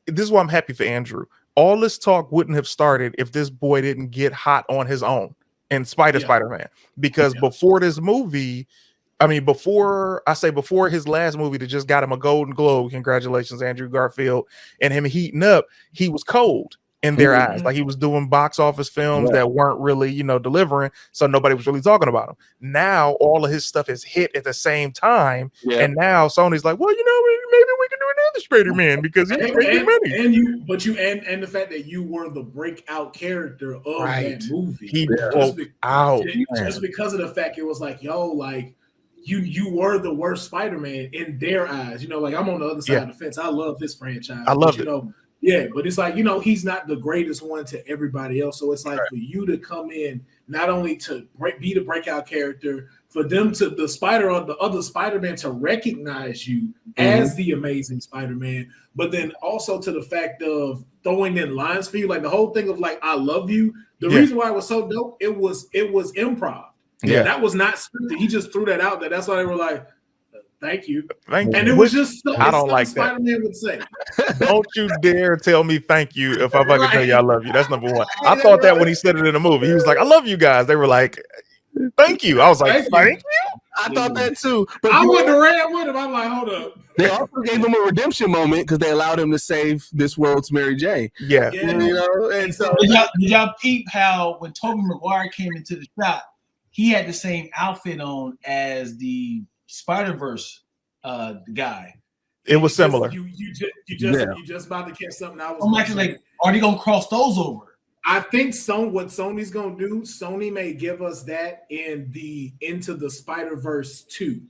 this is why I'm happy for Andrew. All this talk wouldn't have started if this boy didn't get hot on his own, in spite of Spider-Man. Because before this movie, I mean, before his last movie that just got him a Golden Globe, congratulations, Andrew Garfield, and him heating up, he was cold in their eyes. Like he was doing box office films that weren't really, delivering. So nobody was really talking about him. Now all of his stuff is hit at the same time. Yeah. And now Sony's like, well, maybe we can do another Spider-Man because he's making money. And the fact that you were the breakout character of that movie. He broke out. Just because of the fact it was like, yo, like, you were the worst Spider-Man in their eyes. Like I'm on the other side of the fence. I love this franchise. I love it. Yeah, but it's like, he's not the greatest one to everybody else. So it's like for you to come in, not only to be the breakout character, for them to the other Spider-Man to recognize you as the amazing Spider-Man, but then also to the fact of throwing in lines for you, like the whole thing of like, I love you. The reason why it was so dope, it was improv. Yeah, that was not scripted. He just threw that out there. That's why they were like, thank you. Thank you. And it was just I don't like Spider-Man would say. Don't you dare tell me thank you if I'm fucking tell you I love you. That's number one. I thought that when he said it in the movie. He was like, I love you guys. They were like, thank you. I was like, thank you. I thought that too. But I wouldn't have ran with him. I'm like, hold up. They also gave him a redemption moment because they allowed him to save this world's Mary J. Yeah. And so did y'all peep how when Tobey Maguire came into the shot, he had the same outfit on as the Spider-Verse guy. It was similar. You just about to catch something. I'm actually like, are they gonna cross those over? I think what Sony's gonna do, Sony may give us that in the Into the Spider-Verse 2.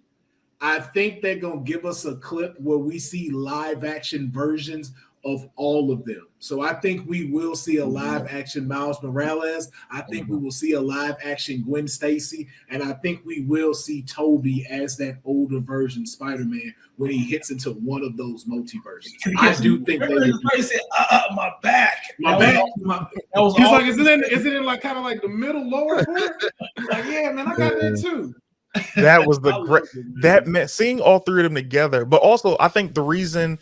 I think they're gonna give us a clip where we see live action versions of all of them. So I think we will see a live action Miles Morales. I think we will see a live action Gwen Stacy, and I think we will see Toby as that older version Spider-Man when he hits into one of those multiverses. I do think they will. Said, my back. That was He's like, is it in like kind of like the middle lower part? Like, yeah, man, I got that too. That was the great that meant seeing all three of them together. But also, I think the reason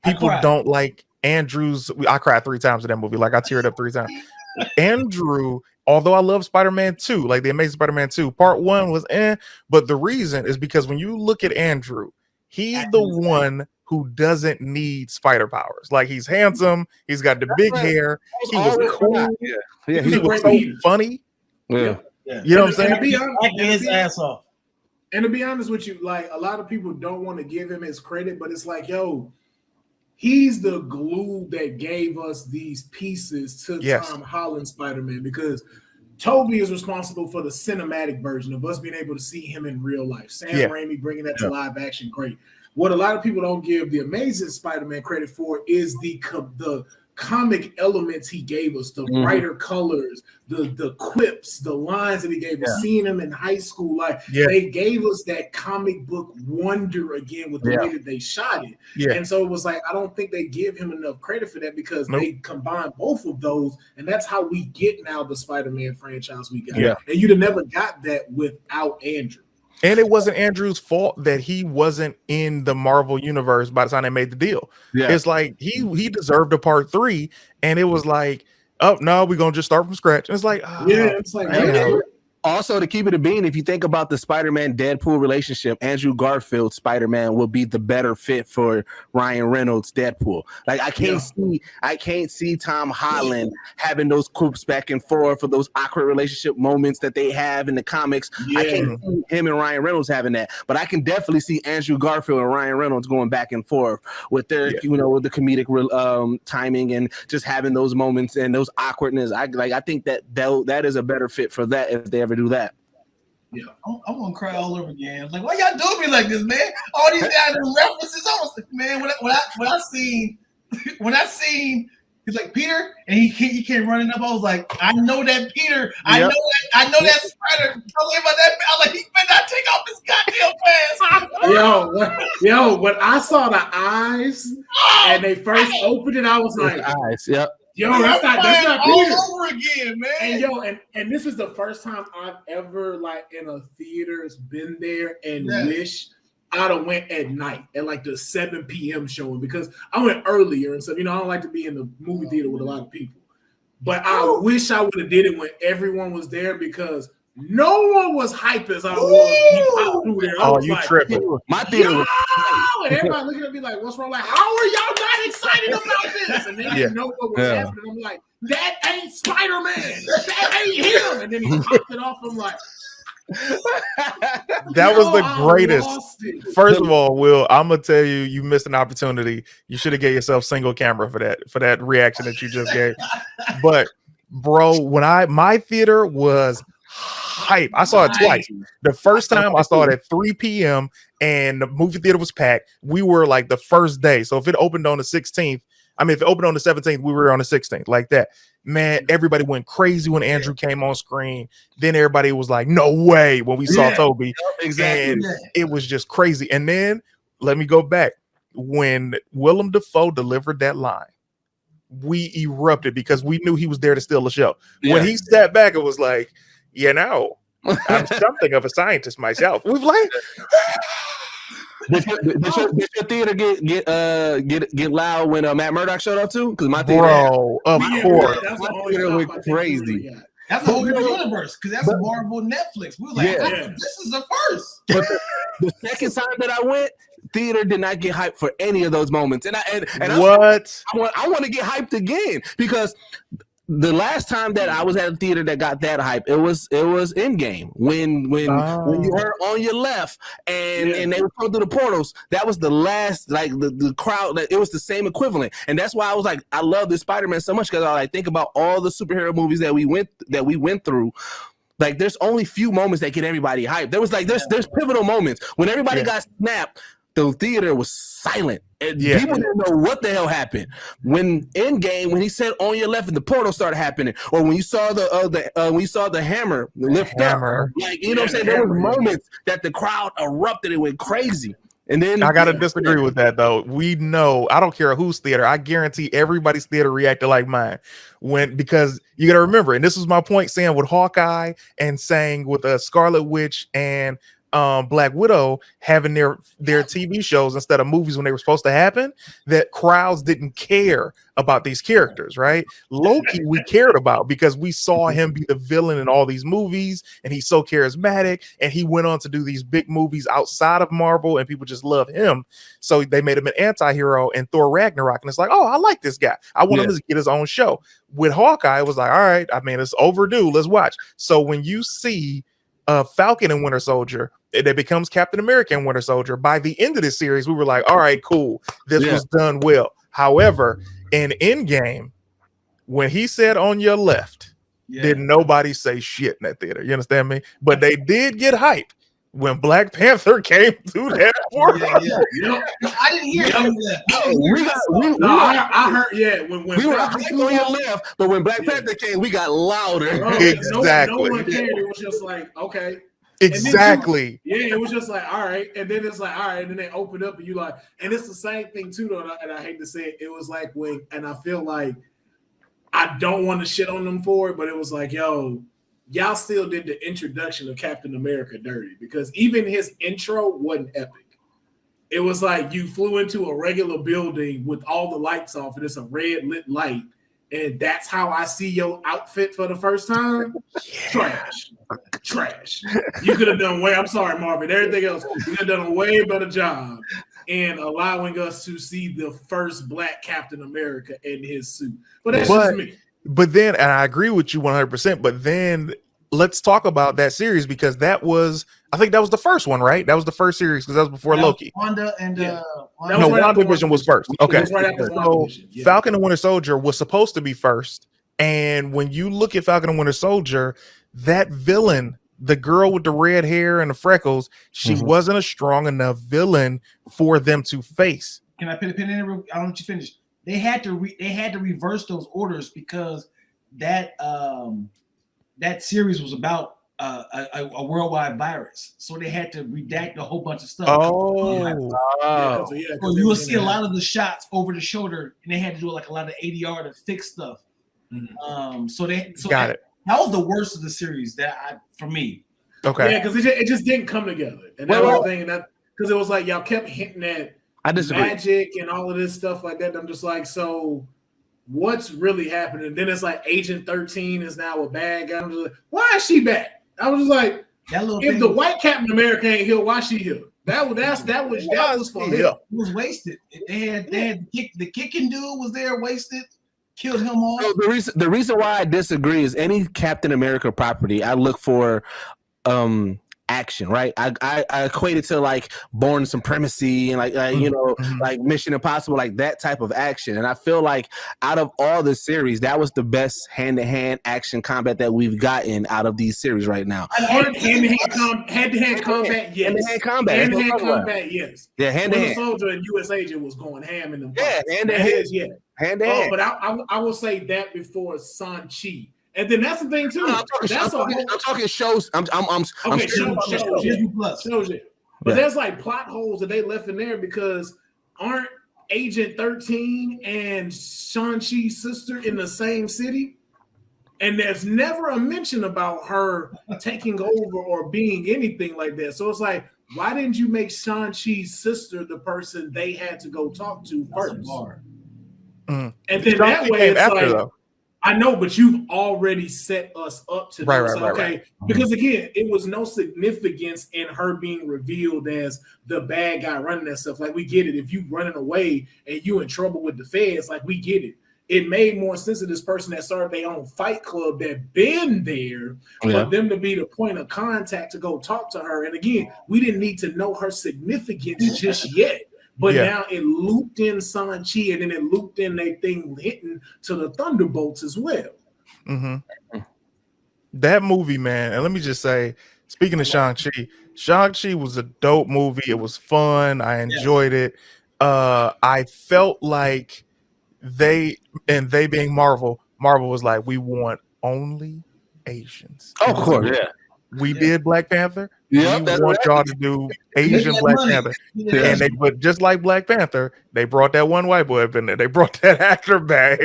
people don't like Andrew's, I cried 3 times in that movie. Like I teared up 3 times. Andrew, although I love Spider-Man 2, like the Amazing Spider-Man 2, part 1 was but the reason is because when you look at Andrew, he's the one who doesn't need spider powers. Like he's handsome, he's got the big hair, he was cool, he was so funny. Yeah. You know what I'm saying? To be honest, his ass off. And to be honest with you, like a lot of people don't want to give him his credit, but it's like, yo, he's the glue that gave us these pieces to Tom Holland Spider-Man, because Toby is responsible for the cinematic version of us being able to see him in real life. Sam Raimi bringing that to live action, great. What a lot of people don't give the Amazing Spider-Man credit for is the comic elements he gave us, the brighter colors, the quips, the lines that he gave us, seeing him in high school. Like they gave us that comic book wonder again with the way that they shot it. And so it was like, I don't think they give him enough credit for that, because they combine both of those, and that's how we get now the Spider-Man franchise we got. And you'd have never got that without Andrew. And it wasn't Andrew's fault that he wasn't in the Marvel universe by the time they made the deal. It's like he deserved a part 3, and it was like, oh no, we're gonna just start from scratch. And it's like, it's like, also, to keep it a bean, if you think about the Spider-Man Deadpool relationship, Andrew Garfield Spider-Man will be the better fit for Ryan Reynolds Deadpool. Like I can't see Tom Holland having those quips back and forth for those awkward relationship moments that they have in the comics. I can't see him and Ryan Reynolds having that, but I can definitely see Andrew Garfield and Ryan Reynolds going back and forth with their, with the comedic timing and just having those moments and those awkwardness. I think that is a better fit for that if they ever do that. I'm gonna cry all over again. I'm like, why y'all doing me like this, man? All these guys and references. I was like, man, when I seen he's like Peter and he came running up. I was like, I know that Peter. I know that Spider. Tell about that. I was like, he better not take off his goddamn mask. Yo, when I saw the eyes and they first opened it, I was like, eyes. Yo, that's not Peter. All over again, man. And this is the first time I've ever like in a theater's been there and wish I'd have went at night at like the 7 p.m. showing, because I went earlier and stuff. I don't like to be in the movie theater with a lot of people, but I wish I would have did it when everyone was there, because No one was hype as I was when he popped through there. I Oh, was you like, tripping. My theater was and everybody looking at me like, what's wrong? Like, how are y'all not excited about this? And they didn't know what was happening. I'm like, that ain't Spider-Man. That ain't him. And then he popped it off. I'm like, that was the greatest. First of all, all, Will, I'm gonna tell you, you missed an opportunity. You should have gave yourself single camera for that reaction that you just gave. But bro, when my theater was hype. I saw it twice. The first time I saw it at 3 p.m. and the movie theater was packed. We were like the first day. So if it opened on the 16th, if it opened on the 17th, we were on the 16th, like that. Man, everybody went crazy when Andrew came on screen. Then everybody was like, no way, when we saw Toby. Exactly. And it was just crazy. And then let me go back. When Willem Dafoe delivered that line, we erupted because we knew he was there to steal the show. When he sat back, it was like, I'm something of a scientist myself. We've like, did your theater get loud when Matt Murdock showed up too? Because my theater, bro, of course, that's my the only theater top went I think crazy. That's a whole different universe because that's Marvel Netflix. We was like, this is the first. But the second time that I went, theater did not get hyped for any of those moments. And I want to get hyped again because the last time that I was at a theater that got that hype, it was Endgame when you heard On Your Left and they were coming through the portals. That was the last, like the crowd. It was the same equivalent, and that's why I was like, I love this Spider-Man so much because I like think about all the superhero movies that we went through. Like, there's only few moments that get everybody hyped. There was like there's pivotal moments when everybody got snapped. The theater was silent. And people didn't know what the hell happened. When Endgame, when he said On Your Left and the portal started happening, or when you saw the hammer lift up, like, you know what I'm saying? There were moments that the crowd erupted and went crazy. And then I gotta disagree with that though. We know, I don't care whose theater, I guarantee everybody's theater reacted like mine. Because you gotta remember, and this was my point saying with Hawkeye and saying with Scarlet Witch and Black Widow having their TV shows instead of movies when they were supposed to happen, that crowds didn't care about these characters, right? Loki we cared about because we saw him be the villain in all these movies and he's so charismatic and he went on to do these big movies outside of Marvel and people just love him. So they made him an anti-hero in Thor Ragnarok, and it's like, oh, I like this guy. I want him to get his own show. With Hawkeye, it was like, all right, it's overdue. Let's watch. So when you see Falcon and Winter Soldier, that becomes Captain America and Winter Soldier. By the end of this series, we were like, all right, cool. This was done well. However, in Endgame, when he said On Your Left, did nobody say shit in that theater. You understand me? But they did get hype when Black Panther came through that portal. I didn't hear On Your Left. I heard, when we were hyped On Your Left, but when Black Panther came, we got louder. Exactly. No one cared. It was just like, okay. Exactly. It was just like, all right. And then it's like, all right. And then they open up and you like, and it's the same thing too, though. And I hate to say it. It was like and I feel like I don't want to shit on them for it, but it was like, yo, y'all still did the introduction of Captain America dirty because even his intro wasn't epic. It was like you flew into a regular building with all the lights off and it's a red lit light. And that's how I see your outfit for the first time. Trash. You could have done I'm sorry, Marvin. Everything else, you could have done a way better job in allowing us to see the first Black Captain America in his suit. But that's just me. But then, and I agree with you 100%. But then let's talk about that series because I think that was the first one, right? That was the first series because that was before Loki. Wanda and WandaVision was first. Okay, so Yeah. Falcon and Winter Soldier was supposed to be first, and when you look at Falcon and Winter Soldier, that villain, the girl with the red hair and the freckles, she wasn't a strong enough villain for them to face. Can I put a pin in it? I don't let you finish. They had to reverse those orders because that series was about a worldwide virus, so they had to redact a whole bunch of stuff. So you will see a lot of the shots over the shoulder, and they had to do like a lot of ADR to fix stuff. Got it. That was the worst of the series for me. Okay. Yeah, because it just didn't come together, and that was the thing. That because it was like y'all kept hitting at magic and all of this stuff like that. I'm just like, so what's really happening? And then it's like Agent 13 is now a bad guy. I'm just like, why is she back? I was just like, that little if thing, the white Captain America ain't here, why she here? That was for him. it was wasted. They had the kicking dude was there, wasted, killed him off. So the reason why I disagree is any Captain America property, I look for action, right? I equate it to like Born Supremacy and like you know, like Mission Impossible, like that type of action. And I feel like out of all the series, that was the best hand-to-hand action combat that we've gotten out of these series right now. Hand-to-hand combat, yes. Hand-to-hand combat. Hand-to-hand combat, yes. Yeah, hand-to-hand. Winter Soldier and U.S. Agent was going ham in them. Yeah, hand-to-hand. Yeah. Hand-to-hand. But I will say that before Shang-Chi. And then that's the thing too. No, I'm talking shows. I'm shows it. But there's like plot holes that they left in there because aren't Agent 13 and Shang-Chi's sister in the same city? And there's never a mention about her taking over or being anything like that. So it's like, why didn't you make Shang-Chi's sister the person they had to go talk to first? And then that way it's like, though. I know, but you've already set us up to right. Because again, it was no significance in her being revealed as the bad guy running that stuff. Like, we get it. If you running away and you in trouble with the feds, like, we get it. It made more sense to this person that started their own fight club that been there for them to be the point of contact to go talk to her. And again, we didn't need to know her significance just yet. But now it looped in Shang-Chi, and then it looped in their thing hitting to the Thunderbolts as well. That movie, man, and let me just say, speaking of Shang-Chi was a dope movie. It was fun. I enjoyed it. I felt like they being Marvel was like, we want only Asians. Oh, of course, yeah. We did Black Panther. We want y'all to do Asian Black Panther. And but just like Black Panther, they brought that one white boy up in there. They brought that actor back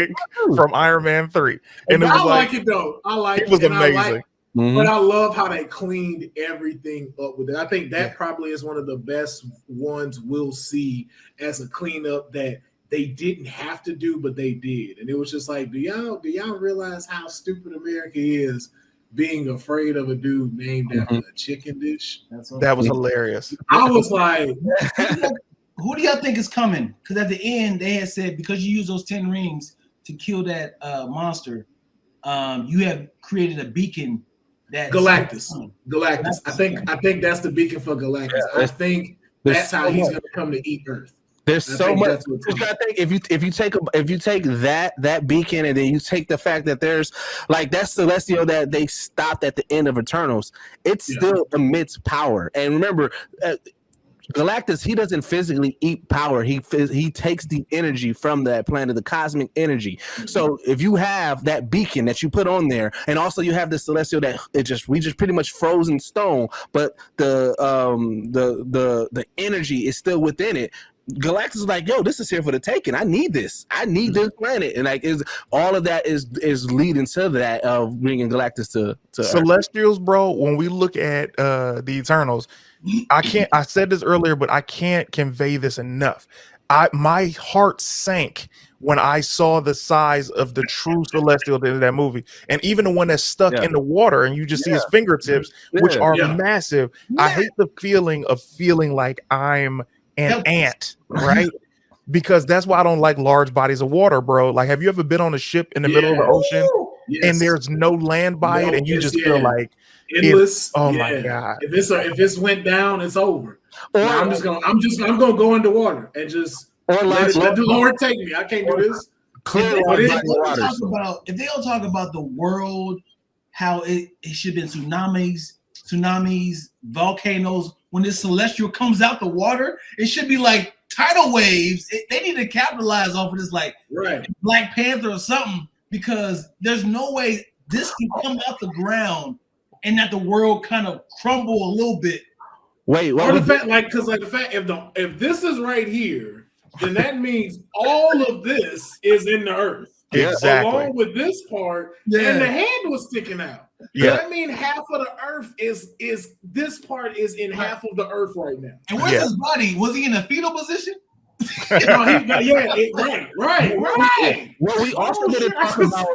from Iron Man 3. And I like it though. I like it. It was amazing. But I love how they cleaned everything up with it. I think that probably is one of the best ones we'll see as a cleanup that they didn't have to do, but they did. And it was just like, do y'all realize how stupid America is? Being afraid of a dude named after a chicken dish. That was hilarious. I was like, who do y'all think is coming? Because at the end, they had said, because you use those 10 rings to kill that monster, you have created a beacon that Galactus. I think that's the beacon for Galactus. I think that's how he's going to come to eat Earth. There's so much. I think if you take that beacon and then you take the fact that there's like that Celestial that they stopped at the end of Eternals, it still emits power. And remember, Galactus, he doesn't physically eat power. He takes the energy from that planet, the cosmic energy. So if you have that beacon that you put on there, and also you have the Celestial that we just pretty much froze in stone, but the energy is still within it. Galactus is like, yo, this is here for the taking. I need this. I need this planet, and like, is all of that is leading to that of bringing Galactus to Celestials, bro. When we look at the Eternals, I said this earlier, but I can't convey this enough. My heart sank when I saw the size of the true Celestial in that movie, and even the one that's stuck in the water, and you just see his fingertips, which are massive. I hate the feeling of feeling like I'm an ant, right? Because that's why I don't like large bodies of water, bro. Like, have you ever been on a ship in the middle of the ocean and there's no land by it, and you just feel like endless? My god! If this went down, it's over. I'm gonna go underwater and just let the Lord take me. I can't do this. If they don't talk about the world, how it should have been tsunamis, volcanoes. When this Celestial comes out the water, it should be like tidal waves. They need to capitalize off of this, like Black Panther or something, because there's no way this can come out the ground and that the world kind of crumble a little bit. Wait, what? The fact, if this is right here, then that means all of this is in the earth. Exactly. Along with this part, and the hand was sticking out. So that means half of the earth is this part is in half of the earth right now. And where's his body? Was he in a fetal position? Right. Well, we also didn't talk about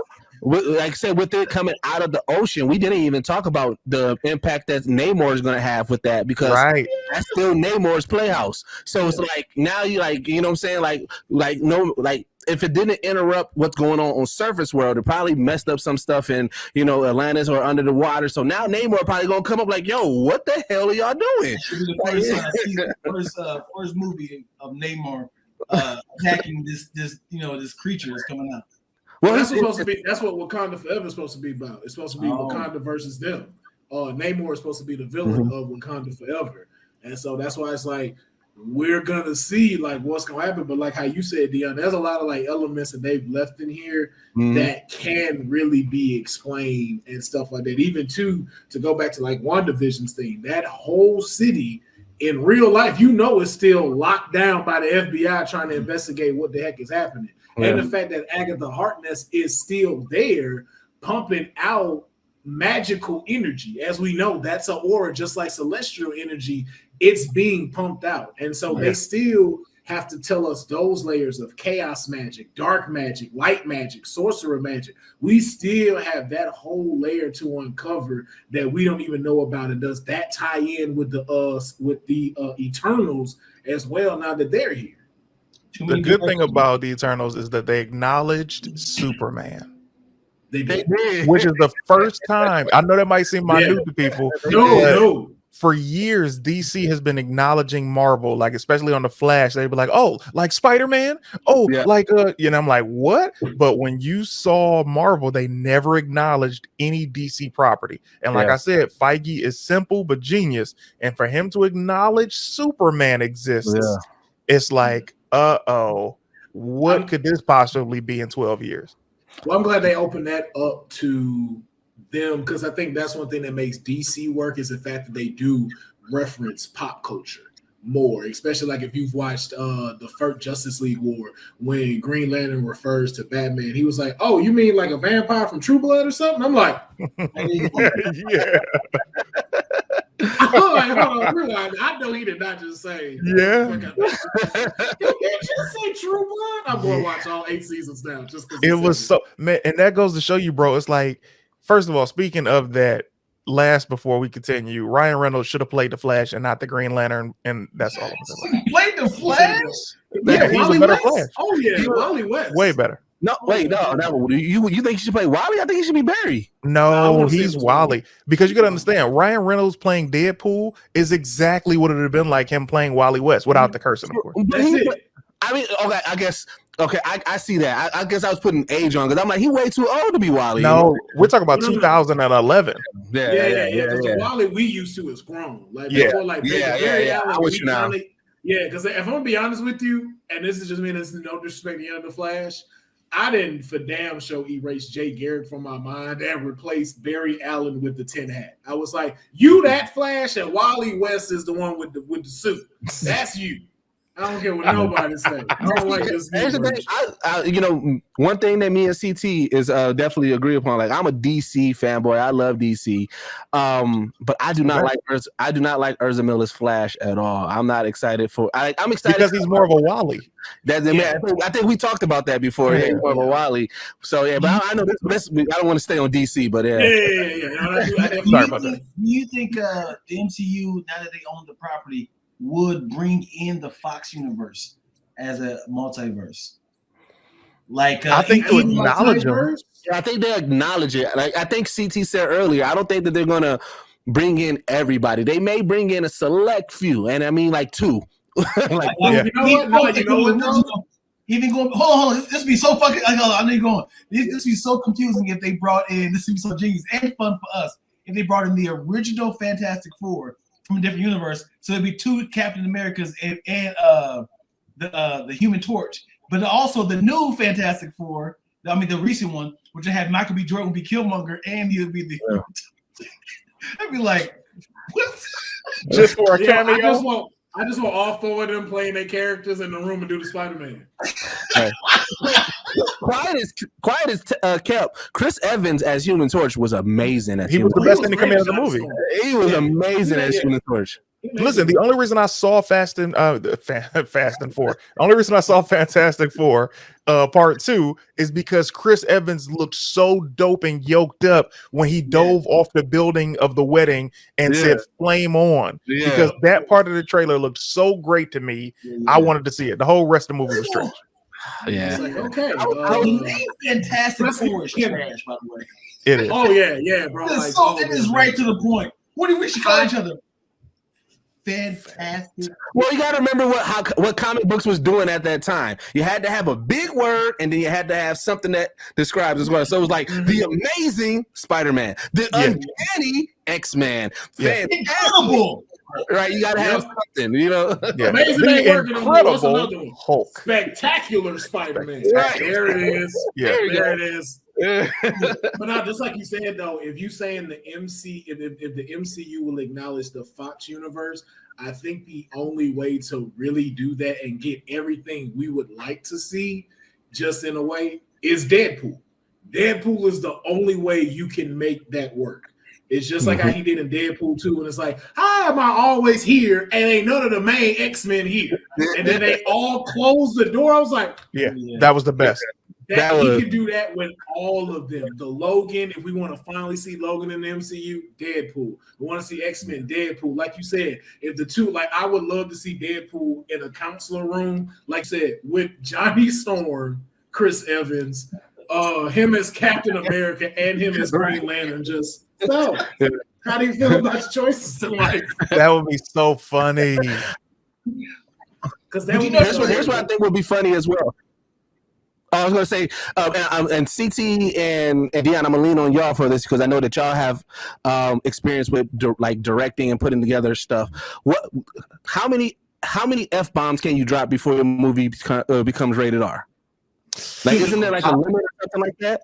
like I said, with it coming out of the ocean, we didn't even talk about the impact that Namor is going to have with that, because that's still Namor's playhouse. So it's like now you like, you know what I'm saying? Like no, like if it didn't interrupt what's going on surface world, it probably messed up some stuff in, you know, Atlantis or under the water. So now Namor probably gonna come up like, yo, what the hell are y'all doing? First movie of Namor attacking this creature is coming out. Well, that's supposed to be. That's what Wakanda Forever is supposed to be about. It's supposed to be Wakanda versus them. Namor is supposed to be the villain of Wakanda Forever, and so that's why it's like we're gonna see like what's gonna happen. But like how you said, Dion, there's a lot of like elements that they've left in here that can really be explained and stuff like that. Even to go back to like WandaVision's thing, that whole city in real life, you know, is still locked down by the FBI trying to investigate what the heck is happening. And the fact that Agatha Harkness is still there pumping out magical energy. As we know, that's an aura, just like celestial energy. It's being pumped out. And so they still have to tell us those layers of chaos magic, dark magic, light magic, sorcerer magic. We still have that whole layer to uncover that we don't even know about. And does that tie in with the Eternals as well now that they're here? The good thing about the Eternals is that they acknowledged Superman. They did. Which is the first time. I know that might seem minute to people. No. For years, DC has been acknowledging Marvel, like especially on the Flash. They'd be like, "Oh, like Spider-Man? Oh, like I'm like, what?" But when you saw Marvel, they never acknowledged any DC property. And like I said, Feige is simple but genius. And for him to acknowledge Superman exists, it's like, what could this possibly be in 12 years? Well, I'm glad they opened that up to them, because I think that's one thing that makes DC work is the fact that they do reference pop culture more, especially like if you've watched the first Justice League War, when Green Lantern refers to Batman, he was like, "Oh, you mean like a vampire from True Blood or something?" I'm like, yeah. I'm like, hold on, rewind. I know he did not just say, yeah. Did he just say True Blood? I'm going to watch all 8 seasons now. Just because it was so, man, and that goes to show you, bro. It's like, first of all, speaking of that, before we continue, Ryan Reynolds should have played the Flash and not the Green Lantern, and that's all I'm saying. Played the Flash? Yeah, he's a better Flash. Oh yeah, Wally West. Way better. No, wait, no. You think he should play Wally? I think he should be Barry. No, he's Wally. Because you got to understand, Ryan Reynolds playing Deadpool is exactly what it would have been like him playing Wally West without the cursing, of course. That's it. I mean, okay, I guess. Okay, I see that. I guess I was putting age on because I'm like, he way too old to be Wally. No, we're talking about 2011. Yeah. The Wally we used to is grown. Like before, like I wish you now. Yeah, because if I'm gonna be honest with you, and this is just me, this is no disrespect to the Flash, I didn't for damn sure erase Jay Garrick from my mind and replace Barry Allen with the tin hat. I was like, you that Flash, and Wally West is the one with the suit. That's you. I don't care what nobody says. I don't like this. One thing that me and CT is definitely agree upon. Like, I'm a DC fanboy. I love DC, but I do not like Ezra Miller's Flash at all. I'm not excited for. I'm excited because he's more of a Wally. I think we talked about that before. Yeah, more of a Wally. So but I know this. I don't want to stay on DC, but Sorry about that. Do you think the MCU, now that they own the property, would bring in the Fox universe as a multiverse? Like, I think to acknowledge them. I think they acknowledge it. Like I think CT said earlier, I don't think that they're gonna bring in everybody. They may bring in a select few, and I mean like 2. Like, you know what? Even going, hold on. This would be so fucking. I know you're going. This would be so confusing if they brought in. This would be so genius and fun for us if they brought in the original Fantastic Four from a different universe. So it'd be 2 Captain Americas and the Human Torch, but also the new Fantastic Four. I mean, the recent one, which had Michael B. Jordan would be Killmonger, and he would be the. I'd be like, what? Just for a cameo. I just want all 4 of them playing their characters in the room and do the Spider-Man. Right. Quiet as kept. Chris Evans as Human Torch was amazing. He was the best thing to come out of the movie. He was amazing as Human Torch. Listen, the only reason I saw Fast and 4, the only reason I saw Fantastic Four Part 2 is because Chris Evans looked so dope and yoked up when he dove off the building of the wedding and said "flame on," because that part of the trailer looked so great to me. I wanted to see it. The whole rest of the movie was trash. It's like, okay. Fantastic Four is trash, by the way. It is. Oh yeah, bro. Like, it is right to the point. What do we should call each other? Fantastic. Well, you got to remember what comic books was doing at that time. You had to have a big word, and then you had to have something that describes as well. So it was like the Amazing Spider-Man, the Uncanny X-Man, incredible. Right? You got to have something, you know. Amazing the Incredible Hulk, Spectacular Spider-Man. Right. There it is. There it is. Yeah. But now, just like you said, though, if you saying the if the MCU will acknowledge the Fox universe, I think the only way to really do that and get everything we would like to see, just in a way, is Deadpool. Deadpool is the only way you can make that work. It's just like how he did in Deadpool 2, and it's like, how am I always here and ain't none of the main X-Men here? And then they all closed the door. I was like, that was the best. He could do that with all of them. The Logan, if we want to finally see Logan in the MCU, Deadpool. We want to see X-Men, Deadpool. Like you said, if the two, like I would love to see Deadpool in a counselor room, like I said, with Johnny Storm, Chris Evans, him as Captain America, and him as Green Lantern. Just so, how do you feel about your choices in life? That would be so funny. Because here's what I think would be funny as well. I was going to say, and CT and Dion, I'm going to lean on y'all for this because I know that y'all have experience with directing and putting together stuff. How many F-bombs can you drop before your movie becomes rated R? Like, isn't there like a limit or something like that?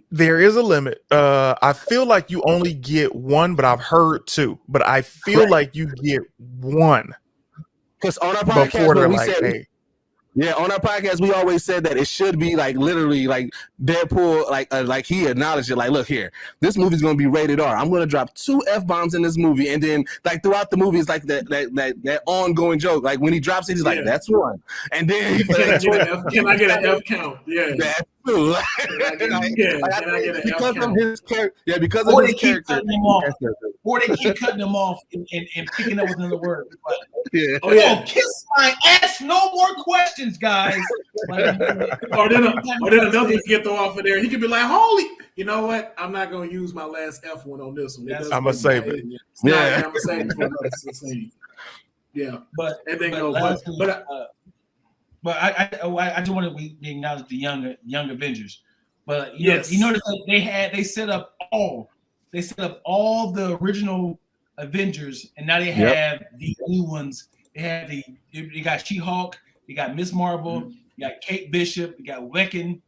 There is a limit. I feel like you only get one, but I've heard two. But I feel like you get one. Because on our podcast, they're we like, said, hey. Yeah, on our podcast, we always said that it should be like literally like Deadpool, like he acknowledged it. Like, look here, this movie's gonna be rated R. I'm gonna drop 2 F-bombs in this movie, and then like throughout the movie, it's like that ongoing joke. Like when he drops it, he's like, "That's one," and then can I get an F count? Yeah, that's two. Because of his character. Yeah, because of his character. Or they keep cutting them off and picking up with another word. Like, kiss my ass, no more questions, guys. Like, or then another get thrown off of there. He could be like, holy, you know what? I'm not going to use my last F one on this one. I'm going to save it. I'm going to save it for another 16. Yeah. But and then I just want to acknowledge the young Avengers. But you notice that they set up all the original Avengers, and now they have the new ones. They have you got She-Hulk, you got Miss Marvel, you got Kate Bishop, you got Wiccan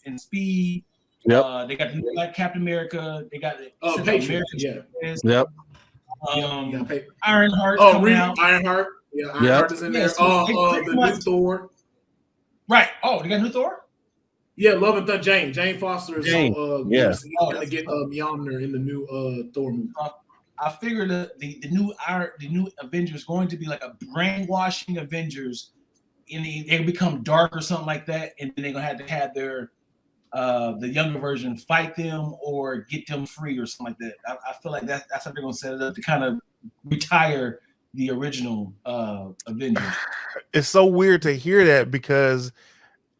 and Speed. Yep. They got the Captain America. They got Patriot. Yep. Ironheart. Ironheart. Yeah, Ironheart is in there. The new Thor. Right. Oh, they got new Thor. Yeah, Love and Thunder. Jane Foster is Jane. He's gonna get Mjolnir in the new Thor movie. I figured the new Avengers is going to be like a brainwashing Avengers, and they become dark or something like that, and then they're gonna have to have their the younger version fight them or get them free or something like that. I feel like that's how they're gonna set it up to kind of retire the original Avengers. It's so weird to hear that because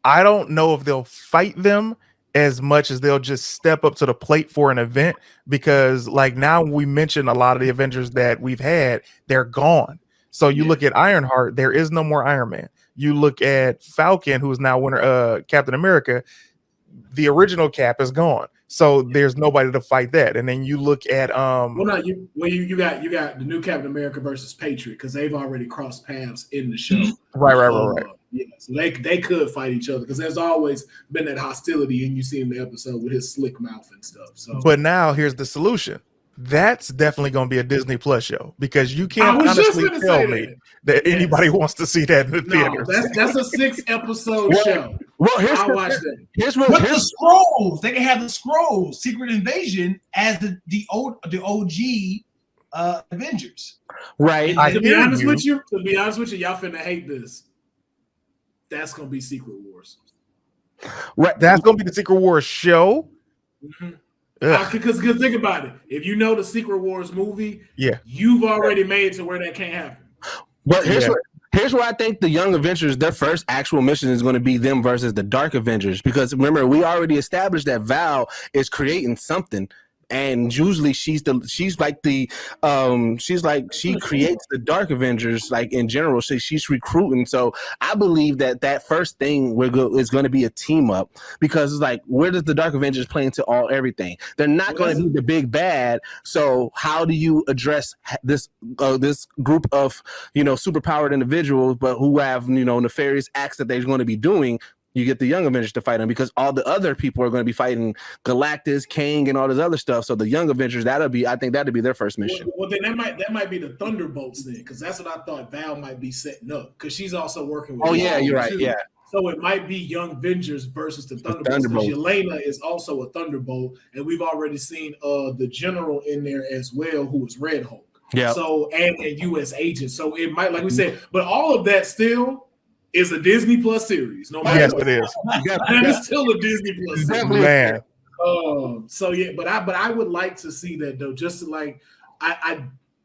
I don't know if they'll fight them as much as they'll just step up to the plate for an event, because like now we mentioned a lot of the Avengers that we've had, they're gone. So you look at Ironheart, there is no more Iron Man. You look at Falcon, who is now Captain America, the original Cap is gone. So there's nobody to fight that. And then you look at you got the new Captain America versus Patriot, because they've already crossed paths in the show. Right. Yeah, so they could fight each other because there's always been that hostility, and you see in the episode with his slick mouth and stuff. So, but now here's the solution. That's definitely going to be a Disney Plus show, because you can't honestly tell me that anybody wants to see that in the theaters. That's a 6-episode show. Well, I'll watch that. Here's the scrolls. They can have the scrolls, Secret Invasion, as the OG Avengers. Right. I To be hear honest you. with you, y'all finna hate this. That's gonna be Secret Wars. Right. That's gonna be the Secret Wars show. Because think about it. If you know the Secret Wars movie, Yeah. you've already made it to where that can't happen. But Yeah. here's where I think the Young Avengers, their first actual mission is going to be them versus the Dark Avengers. Because remember, we already established that Val is creating something. And usually she creates the Dark Avengers, like in general. So she's recruiting. So I believe that first thing is going to be a team up, because it's like, where does the Dark Avengers play into everything? They're not going to be the big bad. So how do you address this group of superpowered individuals, but who have nefarious acts that they're going to be doing? You get the Young Avengers to fight them, because all the other people are going to be fighting Galactus, Kang, and all this other stuff. So the Young Avengers, I think that'd be their first mission. Well, then that might be the Thunderbolts then, because that's what I thought Val might be setting up, because she's also working with. Oh yeah, you're right. Too. Yeah. So it might be Young Avengers versus the Thunderbolts. Because Yelena is also a Thunderbolt, and we've already seen the General in there as well, who is Red Hulk. Yeah. So and a U.S. agent. So it might, like we said, but all of that still is a Disney Plus series. No matter what. It is. And it's still a Disney Plus series. Man. So yeah, but I would like to see that though. Just to like, I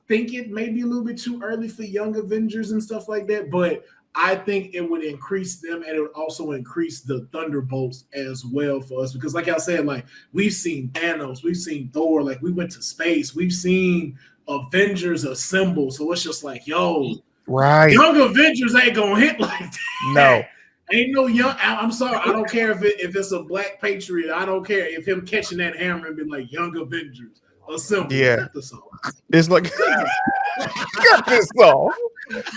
think it may be a little bit too early for Young Avengers and stuff like that, but I think it would increase them, and it would also increase the Thunderbolts as well for us. Because like I said, like we've seen Thanos, we've seen Thor, like we went to space, we've seen Avengers assemble. So it's just like, yo, right. Young Avengers ain't gonna hit like that. No. Ain't no young. I'm sorry. I don't care if it's a Black Patriot. I don't care if him catching that hammer and be like Young Avengers assemble. Yeah. Song. It's like got this song.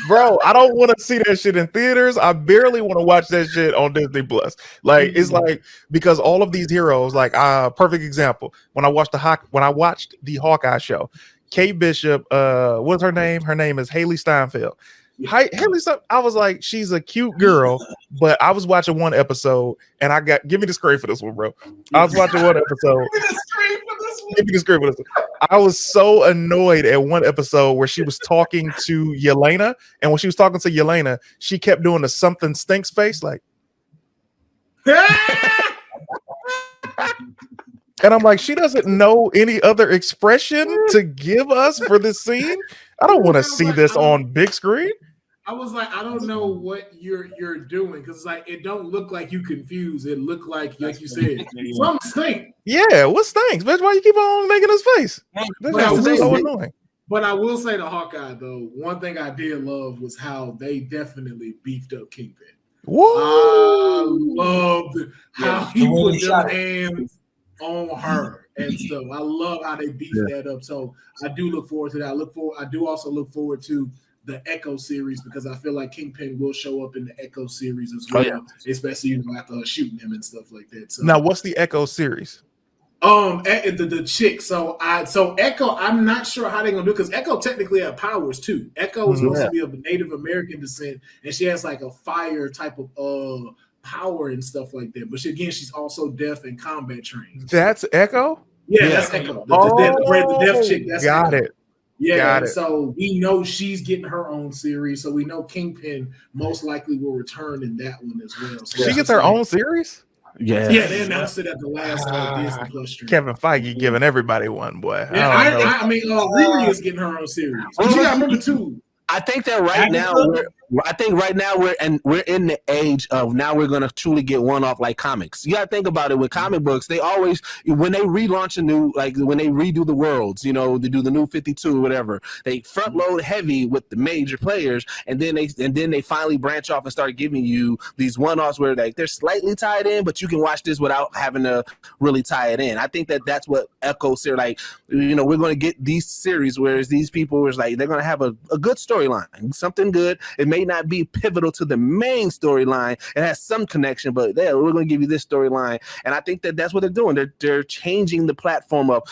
Bro, I don't want to see that shit in theaters. I barely want to watch that shit on Disney Plus. Like it's like, because all of these heroes, like perfect example. When I watched the Hawkeye show, Kate Bishop, what's her name? Her name is Haley Steinfeld. Haley, I was like, she's a cute girl, but I was watching one episode and give me the screen for this one, bro. I was watching one episode. Give me the screen for this one. I was so annoyed at one episode where she was talking to Yelena, and when she was talking to Yelena, she kept doing the something stinks face, like. And I'm like, she doesn't know any other expression to give us for this scene. I don't want to see this on big screen. I was like, I don't know what you're doing, because like it don't look like you confused. It looked like you said, something stink. Yeah, what stinks? Bitch, why you keep on making his face? That's so annoying. But I will say to Hawkeye though, one thing I did love was how they definitely beefed up Kingpin. Whoa! I loved how he put their hands on her and stuff. I love how they beefed that up. So I do look forward to that. I do also look forward to the Echo series, because I feel like Kingpin will show up in the Echo series as well, especially after her shooting him and stuff like that. So now, what's the Echo series? The chick. So Echo, I'm not sure how they're gonna do it, because Echo technically have powers too. Echo is supposed to be of Native American descent, and she has like a fire type of power and stuff like that. But she's also deaf and combat trained. That's Echo? Yeah, that's Echo. The deaf chick. That's got Echo. it. Yeah, so we know she's getting her own series. So we know Kingpin most likely will return in that one as well. So she gets her own series? Yeah, they announced it at the last Disney Plus stream. Kevin Feige giving everybody one, boy. Yeah, I mean, Riri is getting her own series. But you got to remember too. I think that right now we're in the age of now we're gonna truly get one off like comics. You gotta think about it with comic books. They always, when they relaunch a new, like when they redo the worlds, they do the new 52 or whatever, they front load heavy with the major players, and then they finally branch off and start giving you these one offs where like they're slightly tied in, but you can watch this without having to really tie it in. I think that's what Echo said. Like, we're gonna get these series where these people is like they're gonna have a good storyline, something good. It may may not be pivotal to the main storyline. It has some connection, but we're going to give you this storyline. And I think that's what they're doing. They're changing the platform of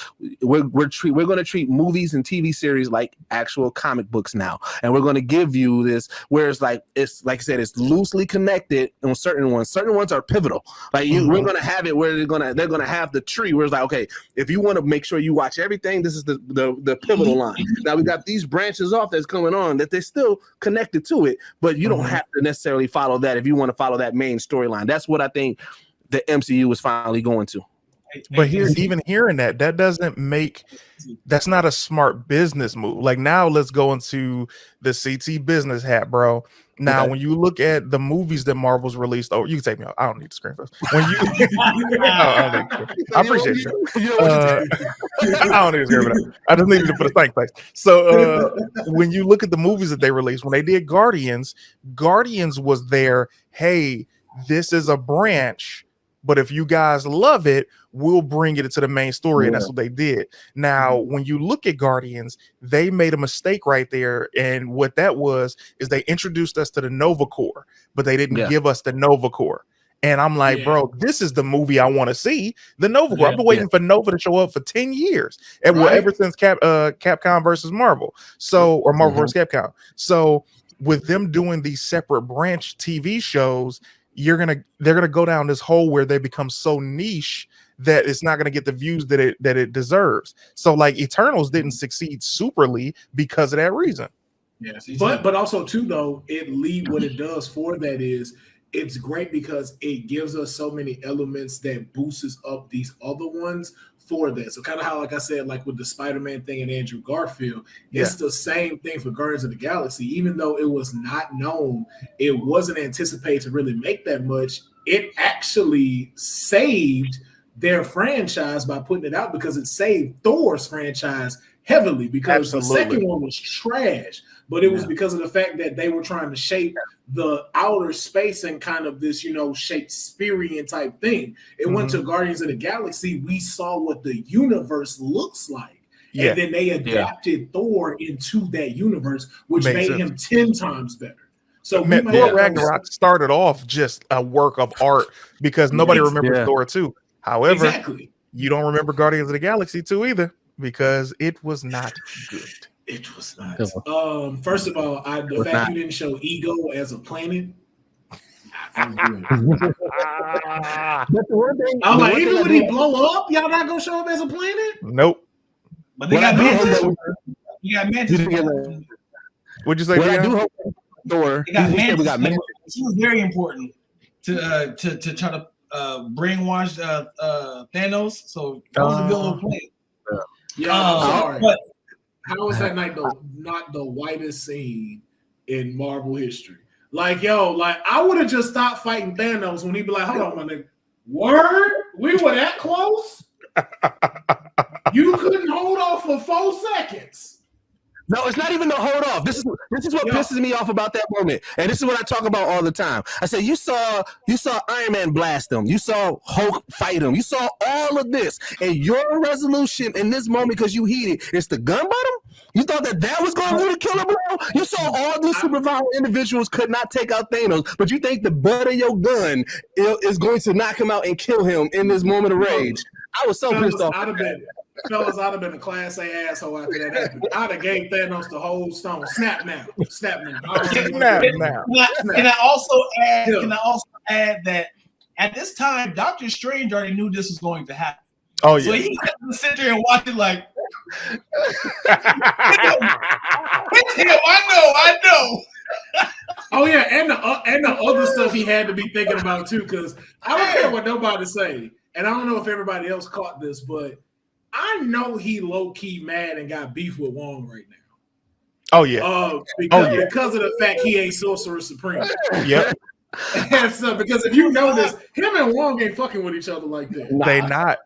we're going to treat movies and TV series like actual comic books now, and we're going to give you this. Whereas like I said, it's loosely connected on certain ones. Certain ones are pivotal. Like we're going to have it where they're going to have the tree where it's like, okay, if you want to make sure you watch everything, this is the pivotal line. Now we got these branches off that's coming on that they're still connected to it, but you don't have to necessarily follow that if you want to follow that main storyline. That's what I think the MCU is finally going to. But even hearing that doesn't that's not a smart business move. Like now let's go into the CT business hat, bro. Now, when you look at the movies that Marvel's released, you can take me out. I don't need to screen first. When you, I appreciate you. I don't need to screen first. I just needed to put a thank place. So when you look at the movies that they released, when they did Guardians was there. Hey, this is a branch, but if you guys love it, we'll bring it into the main story. And that's what they did. Now, when you look at Guardians, they made a mistake right there. And what that was is they introduced us to the Nova Corps, but they didn't give us the Nova Corps. And I'm like, bro, this is the movie I want to see. The Nova Corps. I've been waiting for Nova to show up for 10 years. And ever since Capcom versus Marvel. So, or Marvel versus Capcom. So with them doing these separate branch TV shows, they're gonna go down this hole where they become so niche that it's not gonna get the views that it deserves. So like Eternals didn't succeed superly because of that reason. Yes, but also too though, what it does for that is it's great because it gives us so many elements that boosts up these other ones for that. So kind of how, like I said, like with the Spider-Man thing and Andrew Garfield, it's the same thing for Guardians of the Galaxy. Even though it was not known, it wasn't anticipated to really make that much. It actually saved their franchise by putting it out because it saved Thor's franchise heavily because the second one was trash. But it was because of the fact that they were trying to shape the outer space and kind of this, Shakespearean type thing. It went to Guardians of the Galaxy. We saw what the universe looks like. Yeah. And then they adapted Thor into that universe, which made him 10 times better. So Thor Ragnarok started off just a work of art because nobody remembers Thor 2. However, you don't remember Guardians of the Galaxy 2 either because it was not good. It was not. First of all, the fact you didn't show Ego as a planet. I'm like, even when he blow up, y'all not gonna show him as a planet? Nope. But they got Mantis. You got Mantis. What'd you say? What I do hope Thor. We got Mantis. She was very important to try to brainwash Thanos. So that was a good little play. Sorry. But how is that not the whitest scene in Marvel history? Like, I would have just stopped fighting Thanos when he'd be like, hold on, my nigga. Word? We were that close? You couldn't hold off for 4 seconds. No, it's not even the hold off. This is what pisses me off about that moment. And this is what I talk about all the time. I said, you saw Iron Man blast him. You saw Hulk fight him. You saw all of this. And your resolution in this moment, because you heated, is the gun bottom? You thought that was going to really kill him, bro? You saw all these superpower individuals could not take out Thanos, but you think the butt of your gun is going to knock him out and kill him in this moment of rage. I was so pissed off. Fellas, I'd have been a class A asshole after that happened. I'd have gave Thanos the whole stone. Snap now. Can I also add that at this time, Doctor Strange already knew this was going to happen. Oh yeah. So he had to sit there and watch it like I know. Oh yeah, and the other stuff he had to be thinking about too, because I don't care what nobody say, and I don't know if everybody else caught this, but I know he low-key mad and got beef with Wong right now. Oh yeah. Because of the fact he ain't Sorcerer Supreme. Yep. And so, because if you notice, him and Wong ain't fucking with each other like that. They not.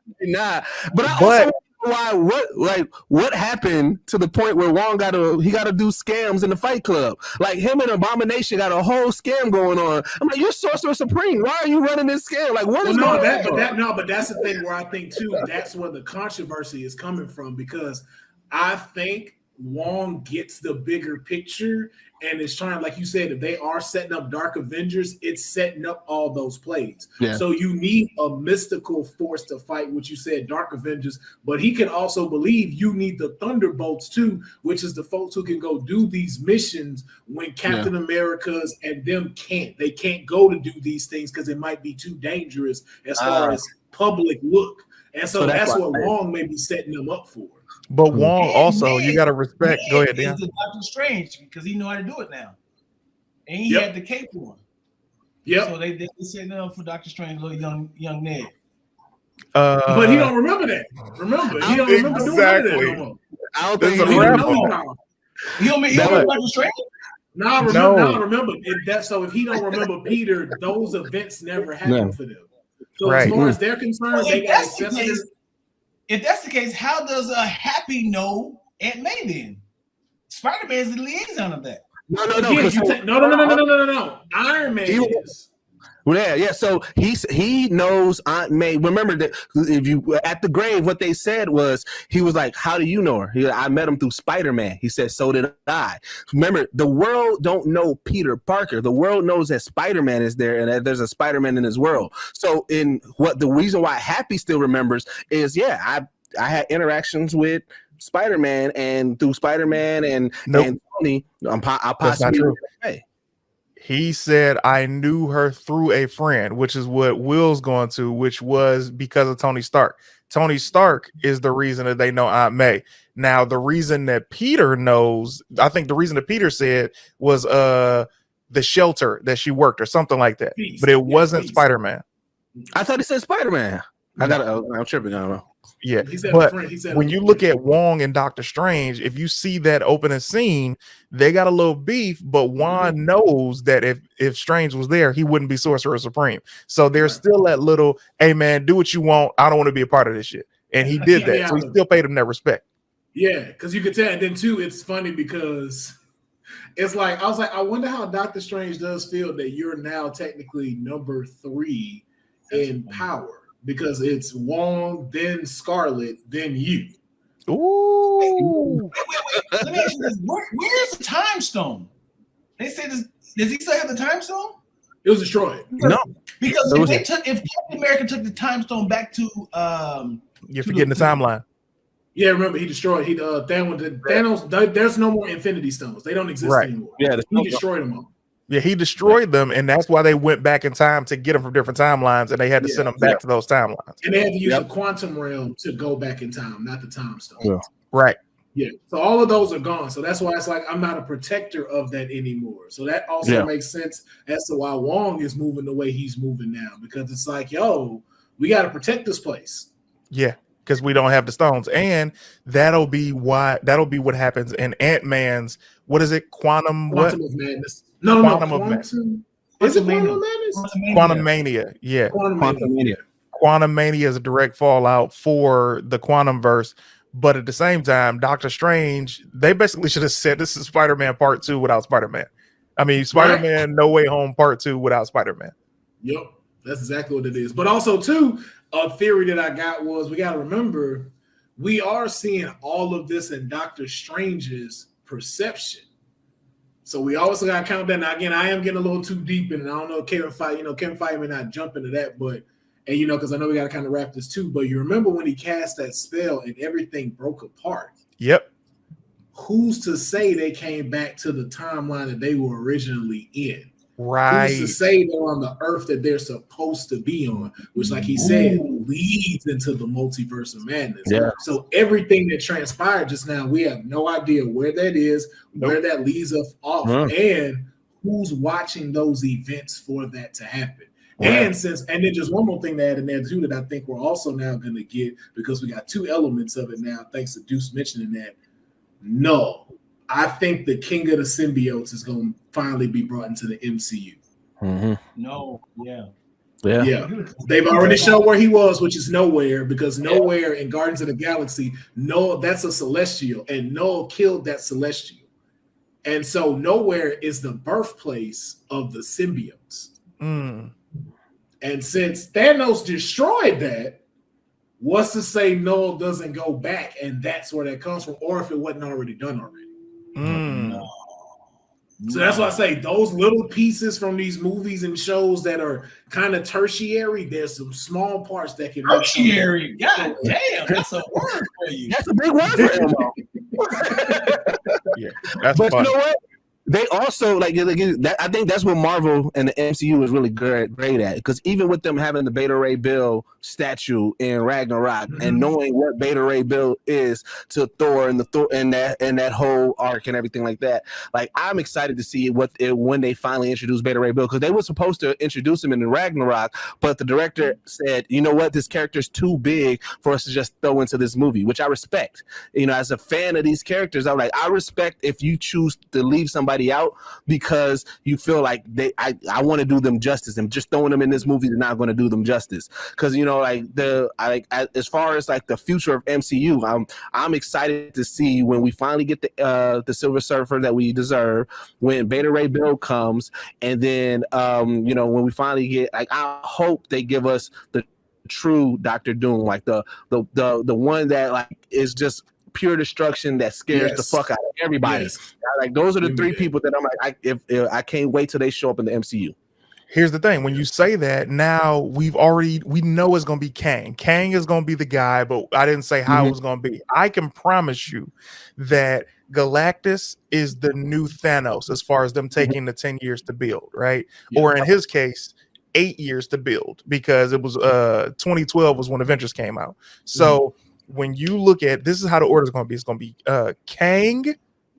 But I also why what happened to the point where Wong got to do scams in the Fight Club? Like him and Abomination got a whole scam going on. I'm like, you're Sorcerer Supreme. Why are you running this scam? Like, what is going on? But that's the thing where I think too, that's where the controversy is coming from, because I think Wong gets the bigger picture and is trying, like you said, if they are setting up Dark Avengers, it's setting up all those plays. Yeah. So you need a mystical force to fight, which you said, Dark Avengers, but he can also believe you need the Thunderbolts too, which is the folks who can go do these missions when Captain America's and them can't. They can't go to do these things because it might be too dangerous as far as public look. And so that's what Wong may be setting them up for. But Wong also, you got to respect. Go ahead, Dan. Doctor Strange, because he knew how to do it now, and he had the cape on. Yep. So they set up for Doctor Strange, little young Ned. But he don't remember that. Remember, he don't remember doing that no more. I don't think he don't remember Doctor Strange. Now remember that. So if he don't remember Peter, those events never happened for them. So as far as they're concerned, they got accepted. If that's the case, how does a Happy know Aunt May then? Spider-Man is the liaison of that. No. Iron Man is. Yeah. So he knows Aunt May. Remember that if you at the grave, what they said was he was like, "How do you know her?" I met him through Spider-Man. He said, "So did I." Remember, the world don't know Peter Parker. The world knows that Spider-Man is there and that there's a Spider-Man in his world. So the reason why Happy still remembers is I had interactions with Spider-Man, and through Spider-Man and Tony, I possibly. He said, I knew her through a friend, which is what Will's going to, which was because of Tony Stark. Tony Stark is the reason that they know Aunt May. Now, the reason that Peter knows, I think the reason that Peter said was the shelter that she worked or something like that. But it wasn't Spider-Man. I thought he said Spider-Man. I'm tripping. I don't know. Yeah, but when you look at Wong and Doctor Strange, if you see that opening scene, they got a little beef, but Wong knows that if Strange was there, he wouldn't be Sorcerer Supreme. So there's still that little, hey man, do what you want. I don't want to be a part of this shit. And he did that. So he still paid him that respect. Yeah, because you could tell. And then too, it's funny because it's like, I was like, I wonder how Doctor Strange does feel that you're now technically number 3 in power. Because it's Wong, then Scarlet, then you. Ooh. Wait. Let me ask you this. Where's the time stone? They said, does he still have the time stone? It was destroyed. No. Because if Captain America took the time stone back to you're forgetting the timeline. Yeah, remember he destroyed Thanos. There's no more Infinity Stones. They don't exist anymore. Yeah, he destroyed them all. Yeah, he destroyed them, and that's why they went back in time to get them from different timelines, and they had to send them back to those timelines. And they had to use the quantum realm to go back in time, not the time stone. Yeah. Right. Yeah. So all of those are gone. So that's why it's like I'm not a protector of that anymore. So that also makes sense as to why Wong is moving the way he's moving now, because it's like, yo, we got to protect this place. Yeah, because we don't have the stones, and that'll be what happens in Ant-Man's. What is it? Quantum of Madness. Quantum of Madness. Is it Quantum Madness? Quantum Mania. Yeah. Quantum Mania is a direct fallout for the Quantum Verse. But at the same time, Doctor Strange, they basically should have said this is Spider-Man Part 2 without Spider-Man. I mean, Spider-Man No Way Home Part 2 without Spider-Man. Yep. That's exactly what it is. But also, too, a theory that I got was we got to remember we are seeing all of this in Doctor Strange's perception. So we also got to count that. Now, again, I am getting a little too deep in it. I don't know, Kevin Feige may not jump into that, but, and because I know we got to kind of wrap this too, but you remember when he cast that spell and everything broke apart? Yep. Who's to say they came back to the timeline that they were originally in? Right. Who's to say they're on the earth that they're supposed to be on, which, like he said, leads into the multiverse of madness. Yeah. So everything that transpired just now, we have no idea where that is, where that leads us off, and who's watching those events for that to happen. Right. And then just one more thing to add in there too that I think we're also now going to get, because we got 2 elements of it now, thanks to Deuce mentioning that. No, I think the King of the Symbiotes is going to finally be brought into the MCU. Mm-hmm. No, yeah. They've already shown where he was, which is nowhere, because nowhere in Guardians of the Galaxy, that's a Celestial, and Noah killed that Celestial. And so nowhere is the birthplace of the symbiotes. And since Thanos destroyed that, What's to say Noel doesn't go back, and that's where that comes from, or if it wasn't already done already. No. So that's why I say those little pieces from these movies and shows that are kind of tertiary, there's some small parts that can make tertiary. God damn, that's a word for you. That's a big word for Elmo. Yeah, that's but funny. you know what? They also like that, I think that's what Marvel and the MCU is really great at, because even with them having the Beta Ray Bill statue in Ragnarok and knowing what Beta Ray Bill is to Thor and that whole arc and everything like that, like I'm excited to see when they finally introduce Beta Ray Bill, because they were supposed to introduce him in the Ragnarok, but the director said, you know what, this character's too big for us to just throw into this movie, which I respect. You know, as a fan of these characters, I'm like, I respect if you choose to leave somebody out because you feel like I want to do them justice, and just throwing them in this movie is not going to do them justice. Because you know, like as far as like the future of MCU, I'm excited to see when we finally get the Silver Surfer that we deserve, when Beta Ray Bill comes, and then you know, when we finally get, like, I hope they give us the true Doctor Doom, like the one that like is just pure destruction that scares the fuck out of everybody. Like those are the three people that I'm like, if I can't wait till they show up in the MCU. Here's the thing: when you say that, now we know it's going to be Kang. Kang is going to be the guy, but I didn't say how it was going to be. I can promise you that Galactus is the new Thanos as far as them taking the 10 years to build, right? Yeah. Or in his case, 8 years to build, because it was 2012 was when Avengers came out. So when you look at, this is how the order is going to be. It's going to be Kang,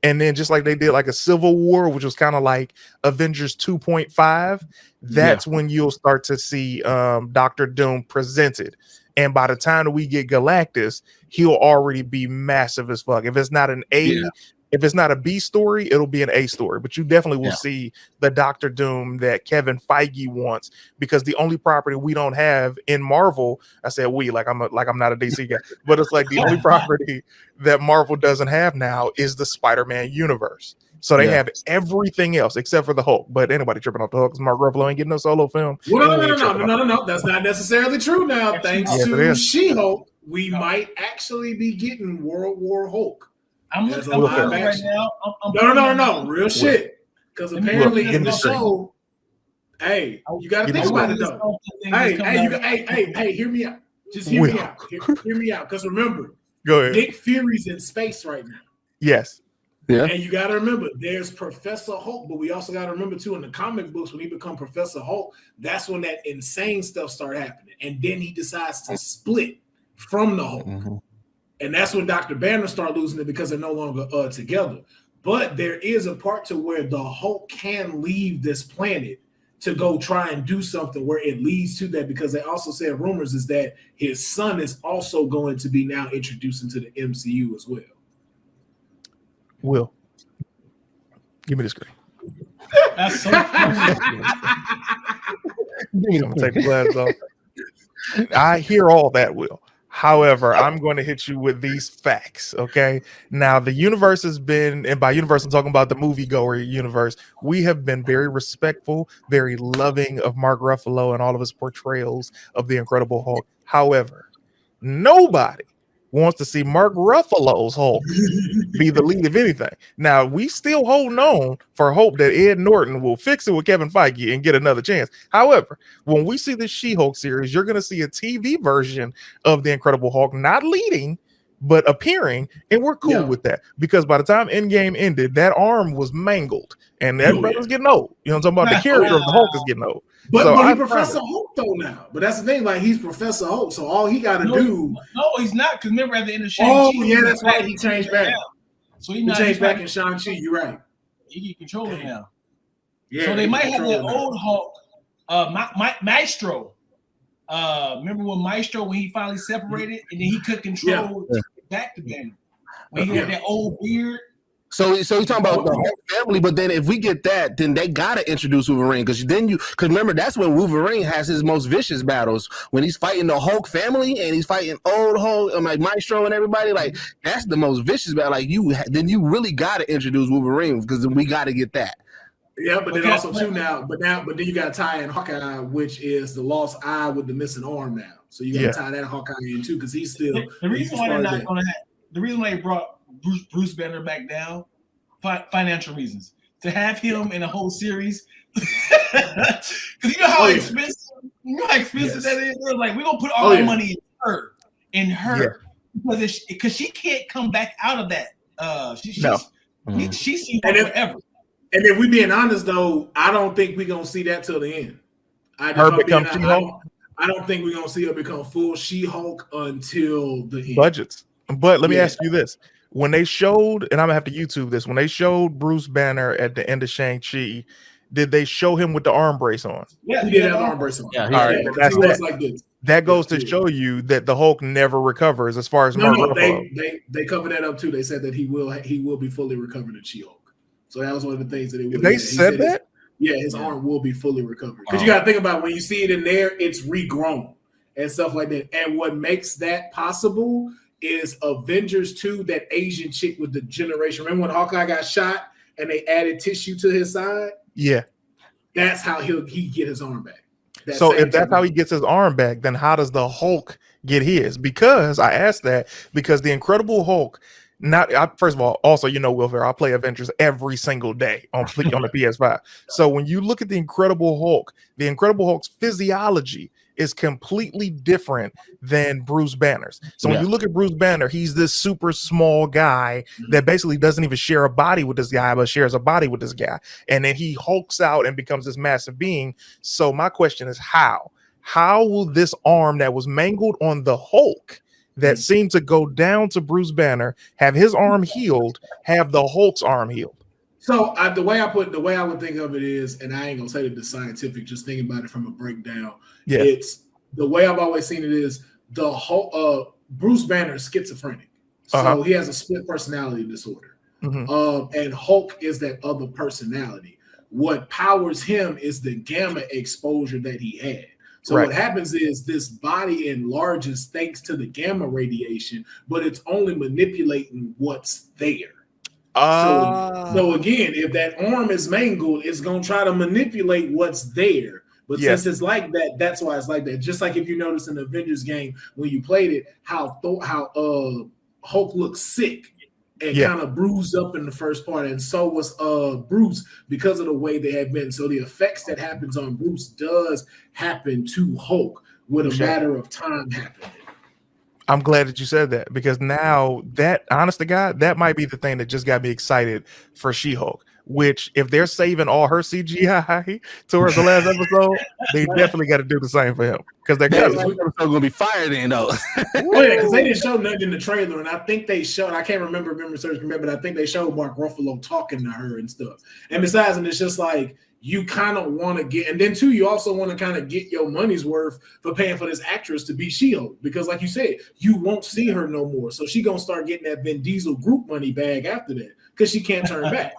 and then just like they did like a Civil War, which was kind of like Avengers 2.5, that's when you'll start to see Doctor Doom presented. And by the time that we get Galactus, he'll already be massive as fuck. If it's not an if it's not a B story, it'll be an A story. But you definitely will see the Doctor Doom that Kevin Feige wants, because the only property we don't have in Marvel, I said we, like I'm not a DC guy, but it's like the only property that Marvel doesn't have now is the Spider-Man universe. So they have everything else except for the Hulk. But anybody tripping off the Hulk, because Mark Ruffalo ain't getting no solo film. Well, no. That's not necessarily true now. Thanks to She-Hulk, we might actually be getting World War Hulk. I'm looking right now. No. Real shit. Because apparently in the show, hey, you got to think about it though. Hey, hear me out. Just hear me out. Hear me out. Because remember, go ahead. Nick Fury's in space right now. Yes. Yeah. And you got to remember, there's Professor Hulk, but we also got to remember too, in the comic books, when he become Professor Hulk, that's when that insane stuff started happening, and then he decides to split from the Hulk. And that's when Dr. Banner started losing it, because they're no longer together. But there is a part to where the Hulk can leave this planet to go try and do something where it leads to that, because they also said rumors is that his son is also going to be now introduced into the MCU as well. Will, give me the screen. That's so funny. I'm gonna take the glasses off. I hear all that, Will. However, I'm going to hit you with these facts, okay? Now, the universe has been, and by universe, I'm talking about the moviegoer universe, we have been very respectful, very loving of Mark Ruffalo and all of his portrayals of the Incredible Hulk. However, nobody wants to see Mark Ruffalo's Hulk be the lead of anything. Now, we still holding on for hope that Ed Norton will fix it with Kevin Feige and get another chance. However, when we see the She-Hulk series, you're going to see a TV version of the Incredible Hulk, not leading, but appearing, and we're cool with that, because by the time Endgame ended, that arm was mangled, and that brother's getting old. You know what I'm talking about? The character of the Hulk is getting old. But he's Professor Hulk though now. But that's the thing, like he's Professor Hulk, so all he got to do. No, he's not. Because remember at the end of Shang-Chi. Oh yeah, that's right. He changed back. So he changed back in Shang-Chi. You're right. He can control it now. Yeah. So they might have that old Hulk, Maestro. Remember when Maestro, when he finally separated and then he could control back to Banner when he had that old beard. So you're talking about the whole family, but then if we get that, then they gotta introduce Wolverine, because remember that's when Wolverine has his most vicious battles, when he's fighting the Hulk family and he's fighting old Hulk and like Maestro and everybody. Like that's the most vicious battle. Like then you really gotta introduce Wolverine, because we gotta get that. Yeah, but then Okay, also too now, but then you got to tie in Hawkeye, which is the lost eye with the missing arm now. So you got to tie that Hawkeye in too, because he's still the reason why they're not going to have the reason why they brought Bruce Banner back down, financial reasons, to have him in a whole series, because you know how expensive that is. They're like, we're gonna put all our money in her, because she can't come back out of that. She's seen forever. And if we being honest though, I don't think we're gonna see that till the end. I don't think we're gonna see her become full She-Hulk until the end. Budgets. But let me ask you this. When they showed, and I'm gonna have to YouTube this, when they showed Bruce Banner at the end of Shang-Chi, did they show him with the arm brace on? Yeah, he did have the arm brace on. Yeah, all right. That's like this. That goes to show you that the Hulk never recovers as far as they covered that up too. They said that he will be fully recovered in She-Hulk. So that was one of the things that they said that. His arm will be fully recovered. Because you got to think about when you see it in there, it's regrown and stuff like that. And what makes that possible is Avengers 2, that Asian chick with the generation. Remember when Hawkeye got shot and they added tissue to his side? Yeah. That's how he get his arm back. So if that's how he gets his arm back, then how does the Hulk get his? Because I asked that because the Incredible Hulk, first of all, also, Will Pharaoh, I play Avengers every single day on the PS5. So when you look at the Incredible Hulk's physiology is completely different than Bruce Banner's. So when you look at Bruce Banner, he's this super small guy that basically doesn't even share a body with this guy, but shares a body with this guy. And then he hulks out and becomes this massive being. So my question is how? How will this arm that was mangled on the Hulk that seemed to go down to Bruce Banner, have his arm healed, have the Hulk's arm healed? So the way I would think of it is, and I ain't gonna say the scientific, just thinking about it from a breakdown. Yeah. It's the way I've always seen it is the whole Bruce Banner is schizophrenic, so he has a split personality disorder, and Hulk is that other personality. What powers him is the gamma exposure that he had. So what happens is this body enlarges thanks to the gamma radiation, but it's only manipulating what's there. So again, if that arm is mangled, it's gonna try to manipulate what's there. But since it's like that, that's why it's like that. Just like if you notice in the Avengers game when you played it, how Hulk looks sick and kind of bruised up in the first part, and so was Bruce because of the way they have been. So the effects that happens on Bruce does happen to Hulk with a matter of time happening. I'm glad that you said that, because now that, honest to God, that might be the thing that just got me excited for She-Hulk, which if they're saving all her CGI towards the last episode, they definitely got to do the same for him, because they're going to be fired in though. Because they didn't show nothing in the trailer, and I think they showed, I can't remember but I think they showed Mark Ruffalo talking to her and stuff. And besides, and it's just like, you kind of want to get, and then too, you also want to kind of get your money's worth for paying for this actress to be She-Hulk, because like you said, you won't see her no more. So she gonna start getting that Vin Diesel group money bag after that, because she can't turn back.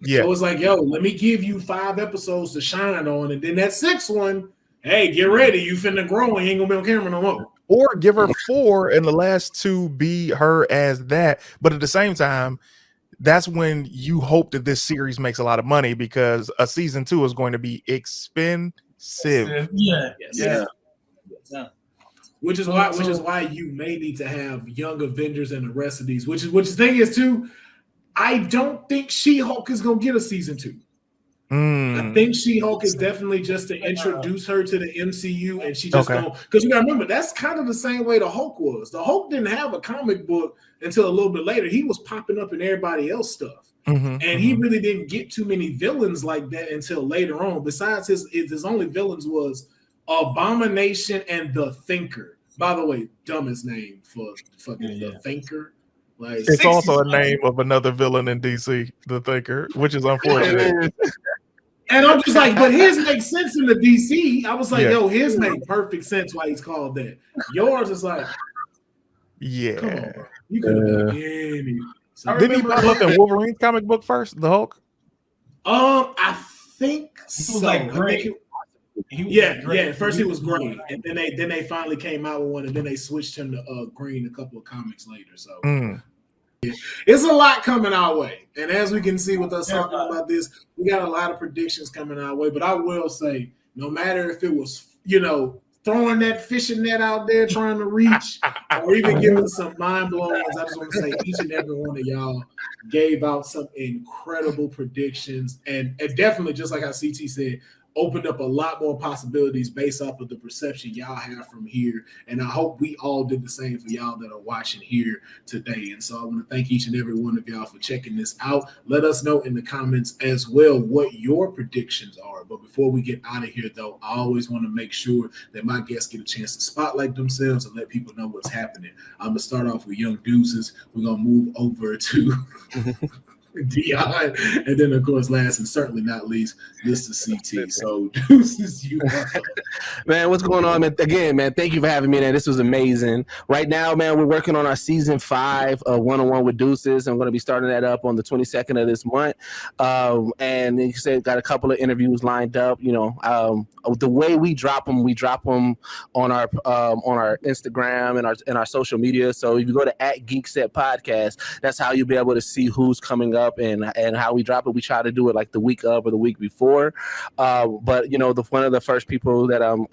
So it's like, yo, let me give you 5 episodes to shine on, and then that 6th one, hey, get ready, you finna grow and you ain't gonna be on camera no more. Or give her 4 and the last 2 be her as that. But at the same time, that's when you hope that this series makes a lot of money, because a season 2 is going to be expensive. Which is why you may need to have Young Avengers and the rest of these. Which the thing is too, I don't think She-Hulk is gonna get a season 2. I think She-Hulk is definitely just to introduce her to the MCU, and she just don't, because you gotta remember that's kind of the same way the Hulk was. The Hulk didn't have a comic book until a little bit later. He was popping up in everybody else's stuff, and he really didn't get too many villains like that until later on. Besides, his only villains was Abomination and the Thinker. By the way, dumbest name for fucking the Thinker. Like, it's also a name of another villain in DC, the Thinker, which is unfortunate. And I'm just like, but his makes sense in the DC. I was like, yo, his make perfect sense why he's called that. Yours is like, come on, you could have been any. So didn't he pop up in Wolverine's comic book first, the Hulk? I think he was like gray. At first he was gray, and then they finally came out with one, and then they switched him to green a couple of comics later. So It's a lot coming our way. And as we can see with us talking about this, we got a lot of predictions coming our way. But I will say, no matter if it was, throwing that fishing net out there trying to reach or even giving some mind-blowing ones, I just want to say each and every one of y'all gave out some incredible predictions. And definitely, just like how CT said, opened up a lot more possibilities based off of the perception y'all have from here. And I hope we all did the same for y'all that are watching here today. And so I want to thank each and every one of y'all for checking this out. Let us know in the comments as well what your predictions are. But before we get out of here, though, I always want to make sure that my guests get a chance to spotlight themselves and let people know what's happening. I'm going to start off with Young Deuces. We're going to move over to Dion, and then of course last and certainly not least Mr. CT. So Deuces, you man, what's going on, man? Again, man, thank you for having me, man. This was amazing. Right now, man, we're working on our season 5 of One-on-One with Deuces. I'm going to be starting that up on the 22nd of this month. And you said got a couple of interviews lined up. The way we drop them on our Instagram and our social media. So if you go to @GeekSet Podcast, that's how you'll be able to see who's coming up and how we drop it. We try to do it like the week of or the week before. But one of the first people that I'm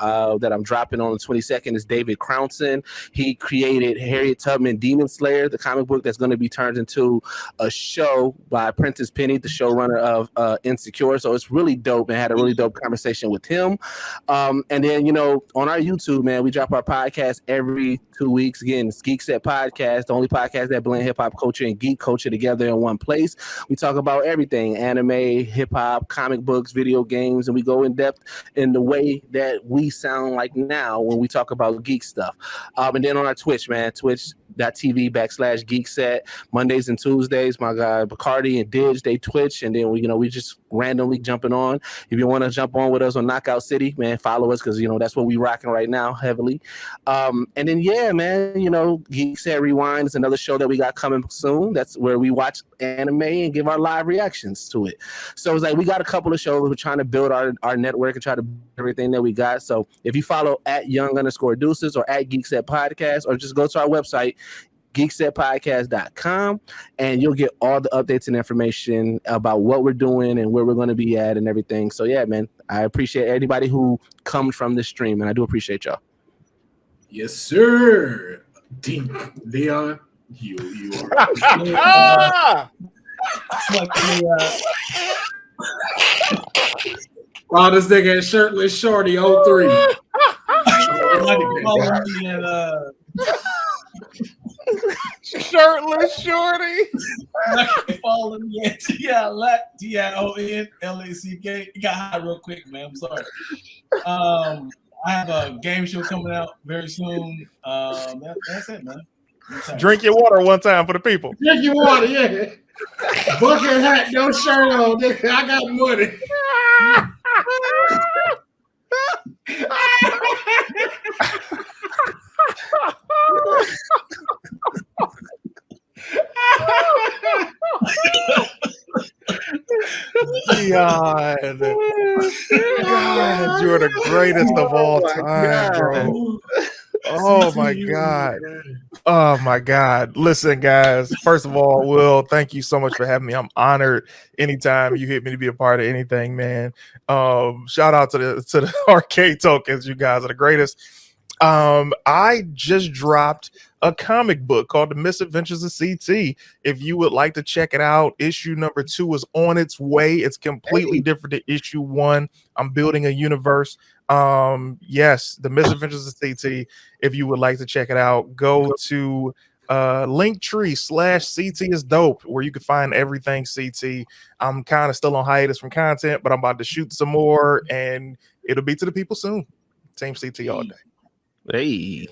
dropping on the 22nd is David Crownson. He created Harriet Tubman Demon Slayer, the comic book that's going to be turned into a show by Prentice Penny, the showrunner of Insecure. So it's really dope, and had a really dope conversation with him. And then on our YouTube, man, we drop our podcast every 2 weeks. Again, it's Geek Set Podcast, the only podcast that blend hip hop culture and geek culture together in one place. We talk about everything: anime, hip hop, comic books, video games, and we go in depth in the way that we sound like now when we talk about geek stuff. And then on our Twitch, man, twitch.tv/GeekSet, Mondays and Tuesdays. My guy Bacardi and Didge, they Twitch, and then we just randomly jumping on. If you want to jump on with us on Knockout City, man, follow us because that's what we rocking right now heavily. And then man, Geek Set Rewind is another show that we got coming soon. That's where we watch anime and give our live reactions to it. So it's like we got a couple of shows. We're trying to build our network and try to build everything that we got. So if you follow @young_deuces or @GeekSet Podcast, or just go to our website, geeksetpodcast.com, and you'll get all the updates and information about what we're doing and where we're going to be at and everything. So yeah, man, I appreciate anybody who comes from this stream, and I do appreciate y'all. Yes, sir. Dion, you are. Oh, this nigga is shirtless shorty 03. Shirtless shorty. Follow me at TIONLACK. You got high real quick, man. I'm sorry. I have a game show coming out very soon. That's it, man. Drink your water one time for the people. Drink your water, yeah. Bucket hat, no shirt on. I got money. God, you're the greatest of all time, bro. Oh my God. Oh my God. Listen, guys. First of all, Will, thank you so much for having me. I'm honored anytime you hit me to be a part of anything, man. Shout out to the arcade tokens. You guys are the greatest. I just dropped a comic book called The Misadventures of CT. If you would like to check it out, issue number 2 is on its way. It's completely different than issue 1. I'm building a universe. Yes, The Misadventures of CT. If you would like to check it out, go to Linktree/CT is dope, where you can find everything CT. I'm kind of still on hiatus from content, but I'm about to shoot some more, and it'll be to the people soon. Team CT all day. Hey.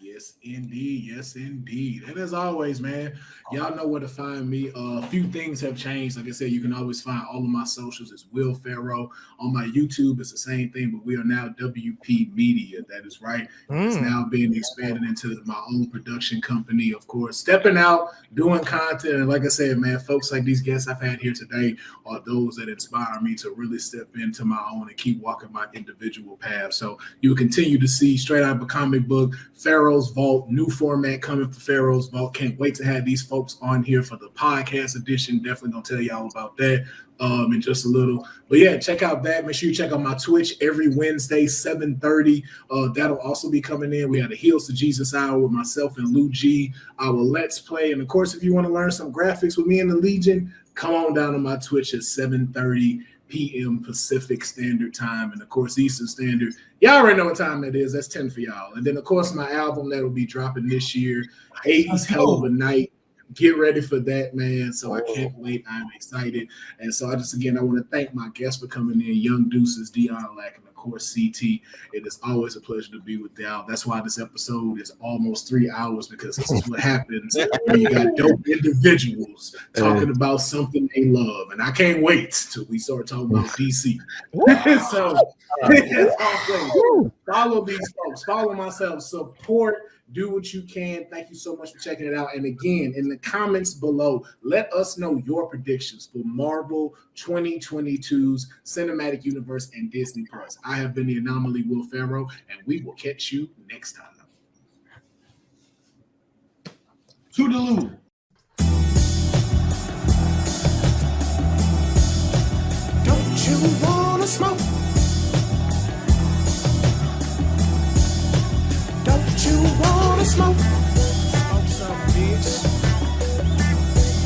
Yes, indeed. Yes, indeed. And as always, man, y'all know where to find me. A few things have changed. Like I said, you can always find all of my socials. It's Will Pharaoh. On my YouTube, it's the same thing, but we are now WPMedia. That is right. It's now being expanded into my own production company, of course. Stepping out, doing content. And like I said, man, folks like these guests I've had here today are those that inspire me to really step into my own and keep walking my individual path. So you'll continue to see straight out of a comic book, Pharaoh's Pharaoh's Vault, new format coming for Pharaoh's Vault. Can't wait to have these folks on here for the podcast edition. Definitely gonna tell y'all about that in just a little. But yeah, check out that. Make sure you check out my Twitch every Wednesday, 7:30. That'll also be coming in. We had a Heels to Jesus hour with myself and Lou G, our Let's Play. And of course, if you want to learn some graphics with me and the Legion, come on down to my Twitch at 7:30 p.m. Pacific Standard Time, and of course Eastern Standard. Y'all already know what time that is. That's 10 for y'all. And then of course my album that'll be dropping this year, 80s Hell of a Night. Get ready for that, man. So I can't wait. I'm excited. And so I want to thank my guests for coming in, Young Deuces, Dion, and of course CT. It is always a pleasure to be with y'all. That's why this episode is almost 3 hours, because this is what happens when you got dope individuals talking about something they love. And I can't wait till we start talking about DC. So follow these folks, follow myself, support. Do what you can. Thank you so much for checking it out. And again, in the comments below, let us know your predictions for Marvel 2022's Cinematic Universe and Disney Plus. I have been the Anomaly, Will Pharaoh, and we will catch you next time. Toodaloo. Don't you wanna smoke?